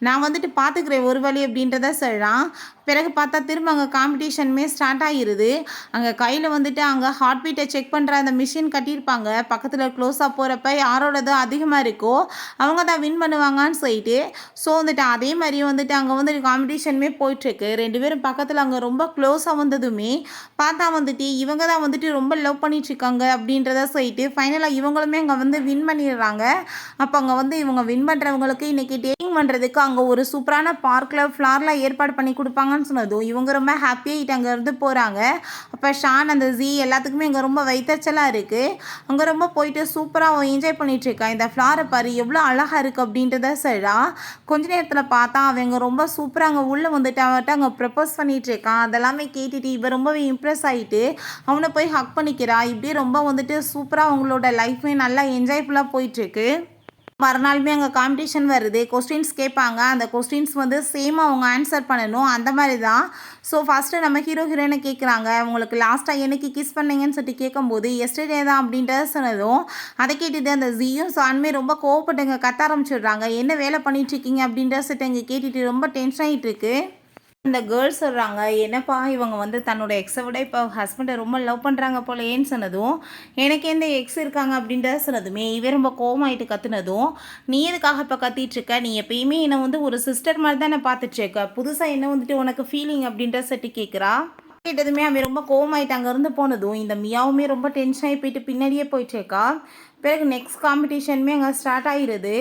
நான் வந்துட்டு பார்த்துக்கிறேன் ஒரு வழி அப்படின்றத சொல்கிறான். பிறகு பார்த்தா திரும்ப அங்கே காம்படிஷனுமே ஸ்டார்ட் ஆகிடுது. அங்கே கையில் வந்துட்டு அங்கே ஹார்ட் பீட்டை செக் பண்ணுற அந்த மிஷின் கட்டியிருப்பாங்க, பக்கத்தில் க்ளோஸாக போகிறப்ப யாரோடது அதிகமாக இருக்கோ அவங்க தான் வின் பண்ணுவாங்கன்னு சொல்லிட்டு ஸோ வந்துட்டு அதே மாதிரி வந்துட்டு அங்கே வந்துட்டு காம்படிஷனுமே போயிட்டுருக்கு. 2 பேரும் பக்கத்தில் அங்கே ரொம்ப க்ளோஸாக வந்ததுமே பார்த்தா வந்துட்டு இவங்க தான் வந்துட்டு ரொம்ப லவ் பண்ணிட்டுருக்காங்க அப்படின்றத சொல்லிட்டு ஃபைனலாக இவங்களுமே அங்கே வந்து வின் பண்ணிடுறாங்க. அப்போ அங்கே வந்து இவங்க வின் பண்ணுறவங்களுக்கு இன்றைக்கி டேட்டிங் பண்ணுறதுக்கு அங்கே ஒரு சூப்பரான பார்க்கில் ஃப்ளார்லாம் ஏற்பாடு பண்ணி கொடுப்பாங்க சொன்னதும் இவங்க ரொம்ப ஹாப்பியாகிட்டு அங்கேருந்து போகிறாங்க. அப்போ ஷான் அந்த ஜீ எல்லாத்துக்குமே இங்கே ரொம்ப வைத்தச்சலாக இருக்குது. அங்கே ரொம்ப போயிட்டு சூப்பராக என்ஜாய் பண்ணிகிட்ருக்கான். இந்த ஃப்ளாரை பாரு எவ்வளோ அழகாக இருக்குது அப்படின்றத சொல்கிறா. கொஞ்ச நேரத்தில் பார்த்தா அவங்க ரொம்ப சூப்பராக அங்கே உள்ளே வந்துட்டு அவன்கிட்ட அங்கே ப்ரப்போஸ் பண்ணிகிட்ருக்கான். அதெல்லாமே கேட்டுட்டு இவ ரொம்பவே இம்ப்ரெஸ் ஆகிட்டு அவனை போய் ஹக் பண்ணிக்கிறா. இப்படியே ரொம்ப வந்துட்டு சூப்பராக அவங்களோட லைஃப்மே நல்லா என்ஜாய்ஃபுல்லாக போயிட்டுருக்கு. மறுநாளுமே அங்கே காம்படிஷன் வருது, கொஸ்டின்ஸ் கேட்பாங்க, அந்த கொஸ்டின்ஸ் வந்து சேமாக அவங்க ஆன்சர் பண்ணணும், அந்த மாதிரி தான். ஸோ ஃபஸ்ட்டு நம்ம ஹீரோயினை கேட்குறாங்க உங்களுக்கு லாஸ்ட்டாக என்னைக்கு கிஸ் பண்ணீங்கன்னு சொல்லிட்டு கேட்கும்போது எஸ்டர்டே தான் அப்படின்றத சொன்னதும் அதை கேட்டுட்டு அந்த ஜியும் சான்மே ரொம்ப கோவப்பட்டுங்க கத்த ஆரம்பிச்சிடுறாங்க. என்ன வேலை பண்ணிட்டுருக்கீங்க அப்படின்றத சொல்லிட்டு இங்கே கேட்டுட்டு ரொம்ப டென்ஷன் ஆகிட்டு இருக்கு. இந்த கேர்ள்ஸ் சொல்கிறாங்க என்னப்பா இவங்க வந்து தன்னோட எக்ஸை விட இப்போ ஹஸ்பண்டை ரொம்ப லவ் பண்ணுறாங்க போலேன்னு சொன்னதும் எனக்கு எந்த எக்ஸ் இருக்காங்க அப்படின்றத சொன்னதுமே இவன் ரொம்ப கோவமாயிட்டு கத்துனதும் நீ எதுக்காக இப்போ கத்திட்டுருக்க, நீ எப்பயுமே என்னை வந்து ஒரு சிஸ்டர் மாதிரி தான் நான் பார்த்துட்ருக்க, புதுசாக என்ன வந்துட்டு உனக்கு ஃபீலிங் அப்படின்ற சொல்லிட்டு கேட்குறா. கேட்டதுமே அவன் ரொம்ப கோவமாயிட்டு அங்கேருந்து போனதும் இந்த மியாவுமே ரொம்ப டென்ஷன் ஆகி போயிட்டு பின்னாடியே போயிட்டுருக்கா. பிறகு நெக்ஸ்ட் காம்படிஷனுமே அங்கே ஸ்டார்ட் ஆகிடுது.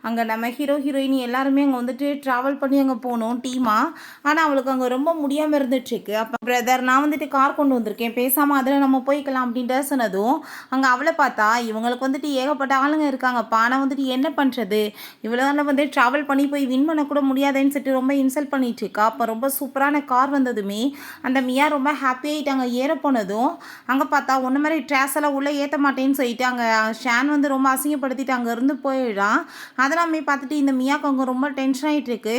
அங்கே நம்ம ஹீரோயின் எல்லாருமே அங்கே வந்துட்டு ட்ராவல் பண்ணி அங்கே போகணும் டீமாக. ஆனால் அவளுக்கு அங்கே ரொம்ப முடியாமல் இருந்துட்டுருக்கு. அப்போ பிரதர் நான் வந்துட்டு கார் கொண்டு வந்திருக்கேன், பேசாமல் அதில் நம்ம போய்க்கலாம் அப்படின்ற சொன்னதும் அங்கே அவளை பார்த்தா இவங்களுக்கு வந்துட்டு ஏகப்பட்ட ஆளுங்க இருக்காங்கப்பா, ஆனால் வந்துட்டு என்ன பண்ணுறது, இவ்வளோ வந்து ட்ராவல் பண்ணி போய் வின் பண்ணக்கூட முடியாதுன்னு சொல்லிட்டு ரொம்ப இன்சல்ட் பண்ணிட்டுருக்கா. அப்போ ரொம்ப சூப்பரான கார் வந்ததுமே அந்த மியா ரொம்ப ஹாப்பியாகிட்டு அங்கே ஏற போனதும் அங்கே பார்த்தா ஒன்று மாதிரி ட்ராஸ் எல்லாம் உள்ளே ஏற்ற மாட்டேன்னு சொல்லிட்டு அங்கே ஷான் வந்து ரொம்ப அசிங்கப்படுத்திட்டு அங்கேருந்து போயிடுறான். அதெல்லாமே பார்த்துட்டு இந்த மியாக்கு அங்கே ரொம்ப டென்ஷன் ஆகிட்டு இருக்கு.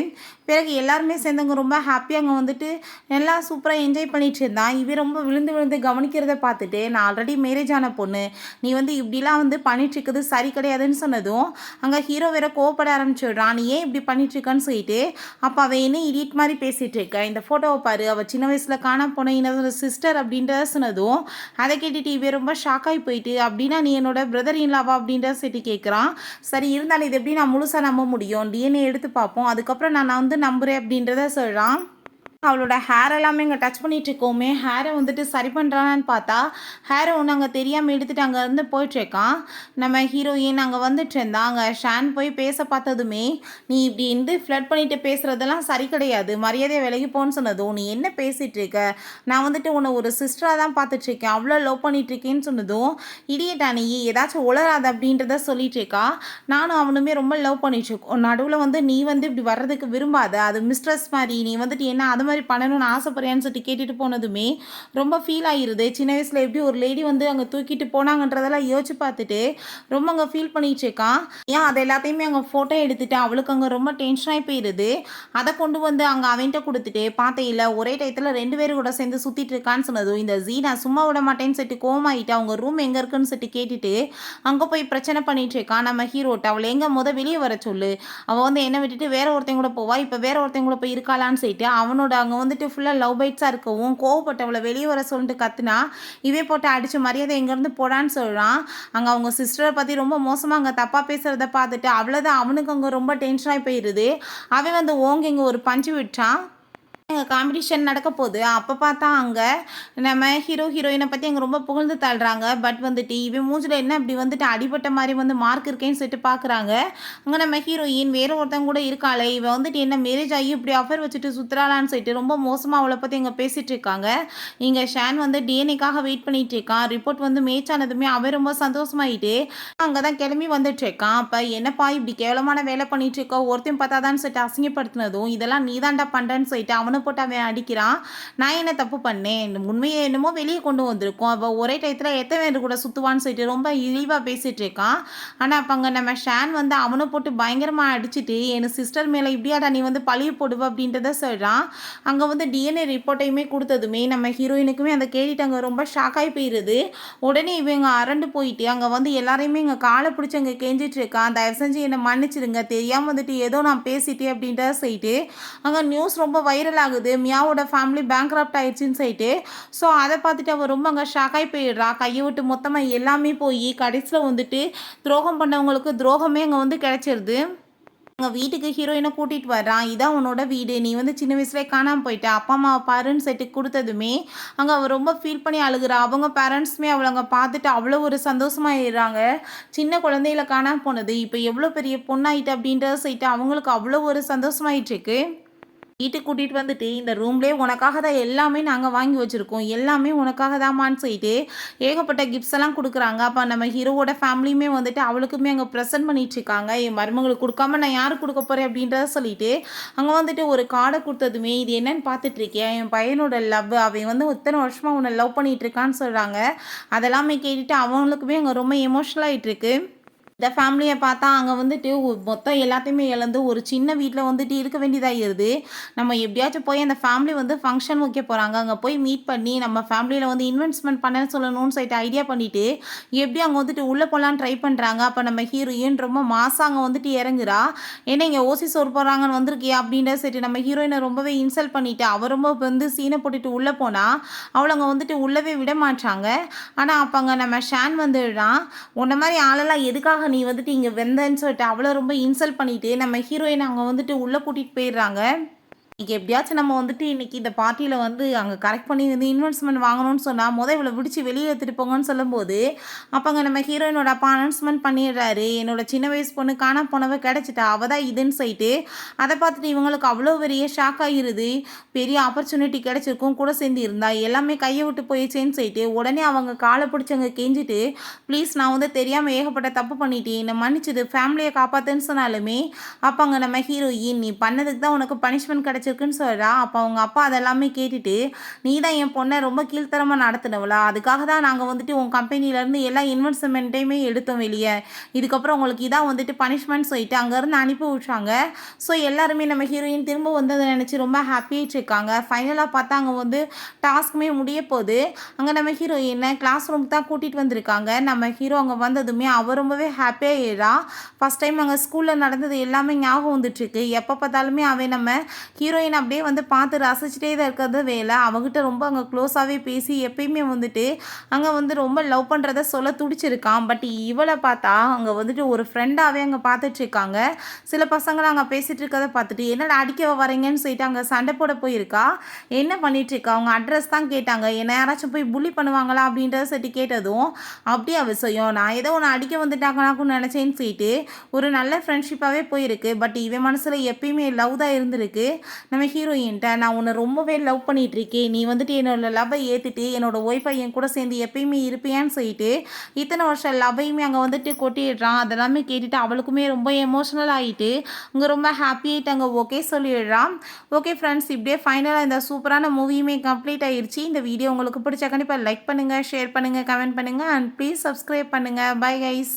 பிறகு எல்லாருமே சேர்ந்தவங்க ரொம்ப ஹாப்பியாக அங்கே வந்துட்டு நல்லா சூப்பராக என்ஜாய் பண்ணிட்டு இருந்தான். இவன் ரொம்ப விழுந்து விழுந்து கவனிக்கிறத பார்த்துட்டு, நான் ஆல்ரெடி மேரேஜ் ஆன பொண்ணு, நீ வந்து இப்படிலாம் வந்து பண்ணிட்டுருக்குது சரி கிடையாதுன்னு சொன்னதும் அங்கே ஹீரோ வேற கோவப்பட ஆரம்பிச்சிடுறான். நீ ஏன் இப்படி பண்ணிட்டுருக்கான்னு சொல்லிட்டு, அப்போ அவள் என்ன இடியட் மாதிரி பேசிகிட்டு இருக்க, இந்த ஃபோட்டோவை பாரு, அவள் சின்ன வயசில் காணாம போன என்னோட சிஸ்டர் அப்படின்றத சொன்னதும் அதை கேட்டுட்டு இவன் ரொம்ப ஷாக்காகி போயிட்டு, அப்படின்னா நீ என்னோட பிரதர் இன்லாவா அப்படின்றத சொல்லிட்டு கேட்குறான். சரி இருந்தாலும் இது எப்படி நான் முழுசாக நம்ப முடியும், டிஎன்ஏ எடுத்து பார்ப்போம், அதுக்கப்புறம் நான் வந்து நம்புகிறேன் அப்படின்றத சொல்கிறான். அவளோட ஹேர் எல்லாமே இங்கே டச் பண்ணிட்டு இருக்கோமே, ஹேரை வந்துட்டு சரி பண்ணுறான்னு பார்த்தா ஹேரை ஒன்று அங்கே தெரியாமல் எடுத்துகிட்டு அங்கேருந்து போயிட்டுருக்கான். நம்ம ஹீரோயின் அங்கே வந்துட்டு இருந்தா. அங்கே ஷான் போய் பேச பார்த்ததுமே, நீ இப்படி இருந்து ஃப்ளட் பண்ணிட்டு பேசுகிறதெல்லாம் சரி கிடையாது, மரியாதையை விலகி போன்னு சொன்னதும், நீ என்ன பேசிகிட்டு இருக்க, நான் வந்துட்டு உன்னை ஒரு சிஸ்டராக தான் பார்த்துட்ருக்கேன், அவ்வளோ லவ் பண்ணிகிட்ருக்கேன்னு சொன்னதும், இடியட்டா நீ ஏதாச்சும் உளராது அப்படின்றத சொல்லிட்டு இருக்கா. நானும் அவனுமே ரொம்ப லவ் பண்ணிட்டுருக்கோம், நடுவில் வந்து நீ வந்து இப்படி வர்றதுக்கு விரும்பாத, அது மிஸ்ட்ரஸ் மாதிரி, நீ வந்துட்டு என்ன அது மாதிரி பண்ணணும்னு ஆசைப்படுறியான்னு சொல்லிட்டு கேட்டுட்டு போனதுமே ரொம்ப ஃபீல் ஆகிருது. சின்ன வயசில் எப்படி ஒரு லேடி வந்து அங்கே தூக்கிட்டு போனாங்கன்றதெல்லாம் யோசிச்சு பார்த்துட்டு ரொம்ப அங்கே ஃபீல் பண்ணிட்டு இருக்கான். ஏன் அது எல்லாத்தையுமே அங்கே ஃபோட்டோ எடுத்துட்டு அவளுக்கு அங்கே ரொம்ப டென்ஷனாகி போயிடுது. அதை கொண்டு வந்து அங்கே அவன்கிட்ட கொடுத்துட்டு பார்த்தையில ஒரே டயத்தில் 2 பேரும் கூட சேர்ந்து சுற்றிட்டு இருக்கான்னு சொன்னதும் இந்த ஜீனா சும்மா விட மாட்டேன்னு சொல்லிட்டு கோமாயிட்டு அவங்க ரூம் எங்கே இருக்குன்னு சொல்லிட்டு கேட்டுட்டு அங்கே போய் பிரச்சனை பண்ணிட்டு இருக்கான். நம்ம ஹீரோட்ட அவளை எங்கே வெளியே வர சொல்லு, அவள் வந்து என்னை விட்டுட்டு வேற ஒருத்தங்க கூட போவா, இப்போ வேற ஒருத்தங்க கூட போய் இருக்காளான்னு சொல்லிட்டு அவனோட அங்கே வந்துட்டு ஃபுல்லாக லவ் பைட்ஸாக இருக்கவும் கோவப்பட்டவளை வெளியே வர சொல்லிட்டு கத்துனா இவே போட்டு அடித்து மரியாதை எங்கேருந்து போடான்னு சொல்கிறான். அங்கே அவங்க சிஸ்டரை பற்றி ரொம்ப மோசமாக அங்கே தப்பாக பேசுகிறத பார்த்துட்டு அவ்வளோதான் அவனுக்கு அங்கே ரொம்ப டென்ஷனாகி போயிடுது. அவன் வந்து ஓங்க இங்கே ஒரு பஞ்சு விட்டான். காம்படிஷன் நடக்க போகுது. அப்போ பார்த்தா அங்கே நம்ம ஹீரோயினை பற்றி அங்கே ரொம்ப புகழ்ந்து தள்ளுறாங்க. பட் வந்துட்டு இவன் மூஞ்சில் என்ன இப்படி வந்துட்டு அடிபட்ட மாதிரி வந்து மார்க் இருக்கேன்னு சொல்லிட்டு பார்க்குறாங்க. அங்கே நம்ம ஹீரோயின் வேறு ஒருத்தங்க கூட இருக்காளே, இவன் வந்துட்டு என்ன மேரேஜ் ஆகி இப்படி அஃபர் வச்சுட்டு சுற்றுறாளான்னு சொல்லிட்டு ரொம்ப மோசமாக அவளை பற்றி இங்கே பேசிகிட்டு இருக்காங்க. இங்கே ஷான் வந்து டிஎன்ஏக்காக வெயிட் பண்ணிகிட்டு இருக்கான். ரிப்போர்ட் வந்து மேட்ச் ஆனதுமே அவன் ரொம்ப சந்தோஷமாயிட்டு அங்கே தான் கிளம்பி வந்துட்டு இருக்கான். அப்போ என்னப்பா இப்படி கேவலமான வேலை பண்ணிட்டு இருக்கோ, ஒருத்தையும் பார்த்தாதான்னு சொல்லிட்டு அசிங்கப்படுத்தினதும் இதெல்லாம் நீதாண்டா பண்ணுறேன்னு சொல்லிட்டு அவனை போட்டு அவன் அடிக்கிறான். நான் என்ன தப்பு பண்ணேன், உண்மையை என்னமோ வெளியே கொண்டு வந்திருக்கோம், அவள் ஒரே டயத்தில் எத்தனை பேர் கூட சுற்றுவான்னு சொல்லிட்டு ரொம்ப இழிவாக பேசிகிட்டு இருக்கான். ஆனால் அப்போ அங்கே நம்ம ஷான் வந்து அவனை போட்டு பயங்கரமாக அடிச்சுட்டு என் சிஸ்டர் மேலே இப்படியாடா நீ வந்து பழிய போடுவ அப்படின்றத சொல்கிறான். அங்கே வந்து டிஎன்ஏ ரிப்போர்ட்டையுமே கொடுத்ததுமே நம்ம ஹீரோயினுக்குமே அந்த கேட்டுட்டு அங்கே ரொம்ப ஷாக்காகி போயிடுது. உடனே இவங்க அரண்டு போயிட்டு அங்கே வந்து எல்லாரையுமே இங்கே காலை பிடிச்சி அங்கே கெஞ்சிட்டு இருக்கான். தயவு செஞ்சு என்னை மன்னிச்சிடுங்க, தெரியாமல் வந்துட்டு ஏதோ நான் பேசிட்டேன் அப்படின்றத சொல்லிட்டு அங்கே நியூஸ் ரொம்ப வைரல் ஆகுது. மியாவோட ஃபேமிலி பேங்க்ரப்ட் ஆயிடுச்சுன்னு சொல்லிட்டு ஸோ அதை பார்த்துட்டு அவள் ரொம்ப அங்கே ஷாக்காகி போயிடுறா. கையை விட்டு மொத்தமாக எல்லாமே போய் கடைசியில் வந்துட்டு துரோகம் பண்ணவங்களுக்கு துரோகமே அங்கே வந்து கிடைச்சிருது. அங்கே வீட்டுக்கு ஹீரோயினை கூட்டிகிட்டு வர்றான். இதான் உன்னோட வீடு, நீ வந்து சின்ன வயசுலேயே காணாமல் போயிட்ட, அப்பா அம்மாவை பாருன்னு செட்டு கொடுத்ததுமே அங்கே அவள் ரொம்ப ஃபீல் பண்ணி அழுகிறா. அவங்க பேரண்ட்ஸுமே அவளை அங்கே பார்த்துட்டு அவ்வளோ ஒரு சந்தோஷமாயிடுறாங்க. சின்ன குழந்தையில காணாமல் போனது இப்போ எவ்வளோ பெரிய பொண்ணாயிட்டு அப்படின்றத சொல்லிட்டு அவங்களுக்கு அவ்வளோ ஒரு சந்தோஷமாயிட்டு இருக்கு. வீட்டுக்கு கூட்டிகிட்டு வந்துட்டு இந்த ரூம்லேயே உனக்காக தான் எல்லாமே நாங்கள் வாங்கி வச்சுருக்கோம், எல்லாமே உனக்காக தான்மான்னு சொல்லிட்டு ஏகப்பட்ட கிஃப்ட்ஸ் எல்லாம் கொடுக்குறாங்க. அப்போ நம்ம ஹீரோவோட ஃபேமிலியுமே வந்துட்டு அவளுக்குமே அங்கே ப்ரெசென்ட் பண்ணிட்டுருக்காங்க. என் மருமகளுக்கு கொடுக்காம நான் யாருக்கு கொடுக்க போகிறேன் அப்படின்றத சொல்லிட்டு அங்கே வந்துட்டு ஒரு கார்டை கொடுத்ததுமே இது என்னன்னு பார்த்துட்ருக்கேன், என் பையனோட லவ், அவன் வந்து இத்தனை வருஷமாக உன்னை லவ் பண்ணிகிட்ருக்கான்னு சொல்கிறாங்க. அதெல்லாமே கேட்டுட்டு அவங்களுக்குமே அங்கே ரொம்ப எமோஷ்னலாகிட்டுருக்கு. இந்த ஃபேமிலியை பார்த்தா அங்கே வந்துட்டு மொத்தம் எல்லாத்தையுமே இழந்து ஒரு சின்ன வீட்டில் வந்துட்டு இருக்க வேண்டியதாகிடுது. நம்ம எப்படியாச்சும் போய் அந்த ஃபேமிலி வந்து ஃபங்க்ஷன் வைக்க போகிறாங்க, அங்கே போய் மீட் பண்ணி நம்ம ஃபேமிலியில் வந்து இன்வெஸ்ட்மெண்ட் பண்ண சொல்லணும்னு சொல்லிட்டு ஐடியா பண்ணிவிட்டு எப்படி அங்கே வந்துட்டு உள்ளே போகலான்னு ட்ரை பண்ணுறாங்க. அப்போ நம்ம ஹீரோயின் ரொம்ப மாதம் அங்கே வந்துட்டு இறங்குறா. ஏன்னா இங்கே ஓசி சோறு போகிறாங்கன்னு வந்திருக்கியா அப்படின்ற சரி நம்ம ஹீரோயினை ரொம்பவே இன்சல்ட் பண்ணிவிட்டு அவள் ரொம்ப வந்து சீனை போட்டுட்டு உள்ளே போனால் அவளை அங்கே வந்துட்டு உள்ளவே விட மாட்டாங்க. ஆனால் அப்போ அங்கே நம்ம ஷான் வந்துடுறான். உன்ன மாதிரி ஆளெல்லாம் எதுக்காக நீ வந்துட்டு இங்கே வெந்தன்னு சொல்லிட்டு அவளை ரொம்ப இன்சல்ட் பண்ணிட்டு நம்ம ஹீரோயின் அங்கே வந்துட்டு உள்ளே கூட்டிகிட்டு போயிடுறாங்க. இன்றைக்கி எப்படியாச்சும் நம்ம வந்துட்டு இன்றைக்கி இந்த பார்ட்டியில் வந்து அங்கே கரெக்ட் பண்ணி வந்து இன்வெஸ்ட்மெண்ட் வாங்கணும்னு சொன்னால் இவளை விடிச்சு வெளியே எடுத்துகிட்டு போங்கன்னு சொல்லும்போது அப்போ அங்கே நம்ம ஹீரோயினோட அப்பா அனௌன்ஸ்மெண்ட் பண்ணிடுறாரு, என்னோட சின்ன வயசு பொண்ணு காணாம போனவ கிடச்சிட்டா, அவள் தான் இதுன்னு சொல்லிட்டு அதை பார்த்துட்டு இவங்களுக்கு அவ்வளோ பெரிய ஷாக் ஆகிருது. பெரிய ஆப்பர்ச்சுனிட்டி கிடச்சிருக்கும், கூட சேர்ந்து இருந்தா எல்லாமே கையை விட்டு போயிடுச்சேன்னு சொல்லிட்டு உடனே அவங்க காலை பிடிச்சி அங்கே கெஞ்சிட்டு ப்ளீஸ் நான் வந்து தெரியாமல் ஏகப்பட்ட தப்பு பண்ணிட்டேன், என்னை மன்னிச்சிது, ஃபேமிலியை காப்பாற்றுன்னு சொன்னாலுமே அப்போ அங்கே நம்ம ஹீரோயின் நீ பண்ணதுக்கு தான் உனக்கு பனிஷ்மெண்ட் கிடச்சிருக்கு, பிடிச்சிருக்குன்னு சொல்கிறா. அப்போ அவங்க அப்பா அதெல்லாமே கேட்டுட்டு, நீ தான் என் பொண்ணை ரொம்ப கீழ்த்தரமாக நடத்துனவளா, அதுக்காக தான் நாங்கள் வந்துட்டு உன் கம்பெனிலேருந்து எல்லா இன்வெஸ்ட்மெண்ட்டையுமே எடுத்தோம் வெளியே, இதுக்கப்புறம் உங்களுக்கு இதான் வந்துட்டு பனிஷ்மெண்ட் சொல்லிட்டு அங்கேருந்து அனுப்பி விட்றாங்க. ஸோ எல்லாருமே நம்ம ஹீரோயின் திரும்ப வந்ததை நினச்சி ரொம்ப ஹாப்பியாகிட்டு இருக்காங்க. ஃபைனலாக பார்த்தா அங்கே வந்து டாஸ்க்குமே முடிய போகுது. அங்கே நம்ம ஹீரோயினை கிளாஸ் ரூமுக்கு தான் கூட்டிகிட்டு வந்திருக்காங்க. நம்ம ஹீரோ அங்கே வந்ததுமே அவ ரொம்பவே ஹாப்பியாகிடுறா. ஃபஸ்ட் டைம் அங்கே ஸ்கூலில் நடந்தது எல்லாமே ஞாபகம் வந்துட்டுருக்கு. எப்போ பார்த்தாலுமே அவன் நம்ம ஹீரோயின் அப்படியே வந்து பார்த்து ரசிச்சுட்டே தான் இருக்கிறது வேலை. அவகிட்ட ரொம்ப அங்கே க்ளோஸாகவே பேசி எப்பயுமே வந்துட்டு அங்கே வந்து ரொம்ப லவ் பண்ணுறத சொல்ல துடிச்சிருக்கான். பட் இவளை பார்த்தா அங்கே வந்துட்டு ஒரு ஃப்ரெண்டாகவே அங்கே பார்த்துட்ருக்காங்க. சில பசங்களை அங்கே பேசிகிட்டு இருக்கிறத பார்த்துட்டு என்னடா அடிக்க வரீங்கன்னு சொல்லிட்டு அங்கே சண்டை போட போயிருக்கா. என்ன பண்ணிகிட்ருக்கா, அவங்க அட்ரஸ் தான் கேட்டாங்க. என்ன யாராச்சும் போய் புள்ளி பண்ணுவாங்களா அப்படின்றத சொல்லிட்டு கேட்டதும் அப்படியே அவ செய்யும், நான் ஏதோ ஒன்று அடிக்க வந்துட்டாங்கனாக்குன்னு நினச்சேன்னு சொல்லிட்டு ஒரு நல்ல ஃப்ரெண்ட்ஷிப்பாகவே போயிருக்கு. பட் இவன் மனசில் எப்பயுமே லவ் தான் இருந்திருக்கு. நம்ம ஹீரோயின்ட்ட நான் உன்னை ரொம்பவே லவ் பண்ணிகிட்ருக்கேன், நீ வந்துட்டு என்னோட லவ்வை ஏற்றுட்டு என்னோட ஒய்ஃபை என் கூட சேர்ந்து எப்பயுமே இருப்பியான்னு சொல்லிட்டு இத்தனை வருஷம் லவ்வையுமே அங்கே வந்துட்டு கொட்டிடுறான். அதெல்லாமே கேட்டுட்டு அவளுக்குமே ரொம்ப எமோஷ்னல் ஆகிட்டு அங்கே ரொம்ப ஹாப்பியாகிட்டு அங்கே ஓகே சொல்லிடுறான். ஓகே ஃப்ரெண்ட்ஸ், இப்படியே ஃபைனலாக இந்த சூப்பரான மூவியுமே கம்ப்ளீட் ஆகிடுச்சு. இந்த வீடியோ உங்களுக்கு பிடிச்சா கண்டிப்பாக லைக் பண்ணுங்கள், ஷேர் பண்ணுங்கள், கமெண்ட் பண்ணுங்கள் அண்ட் ப்ளீஸ் சப்ஸ்கிரைப் பண்ணுங்கள். Bye guys.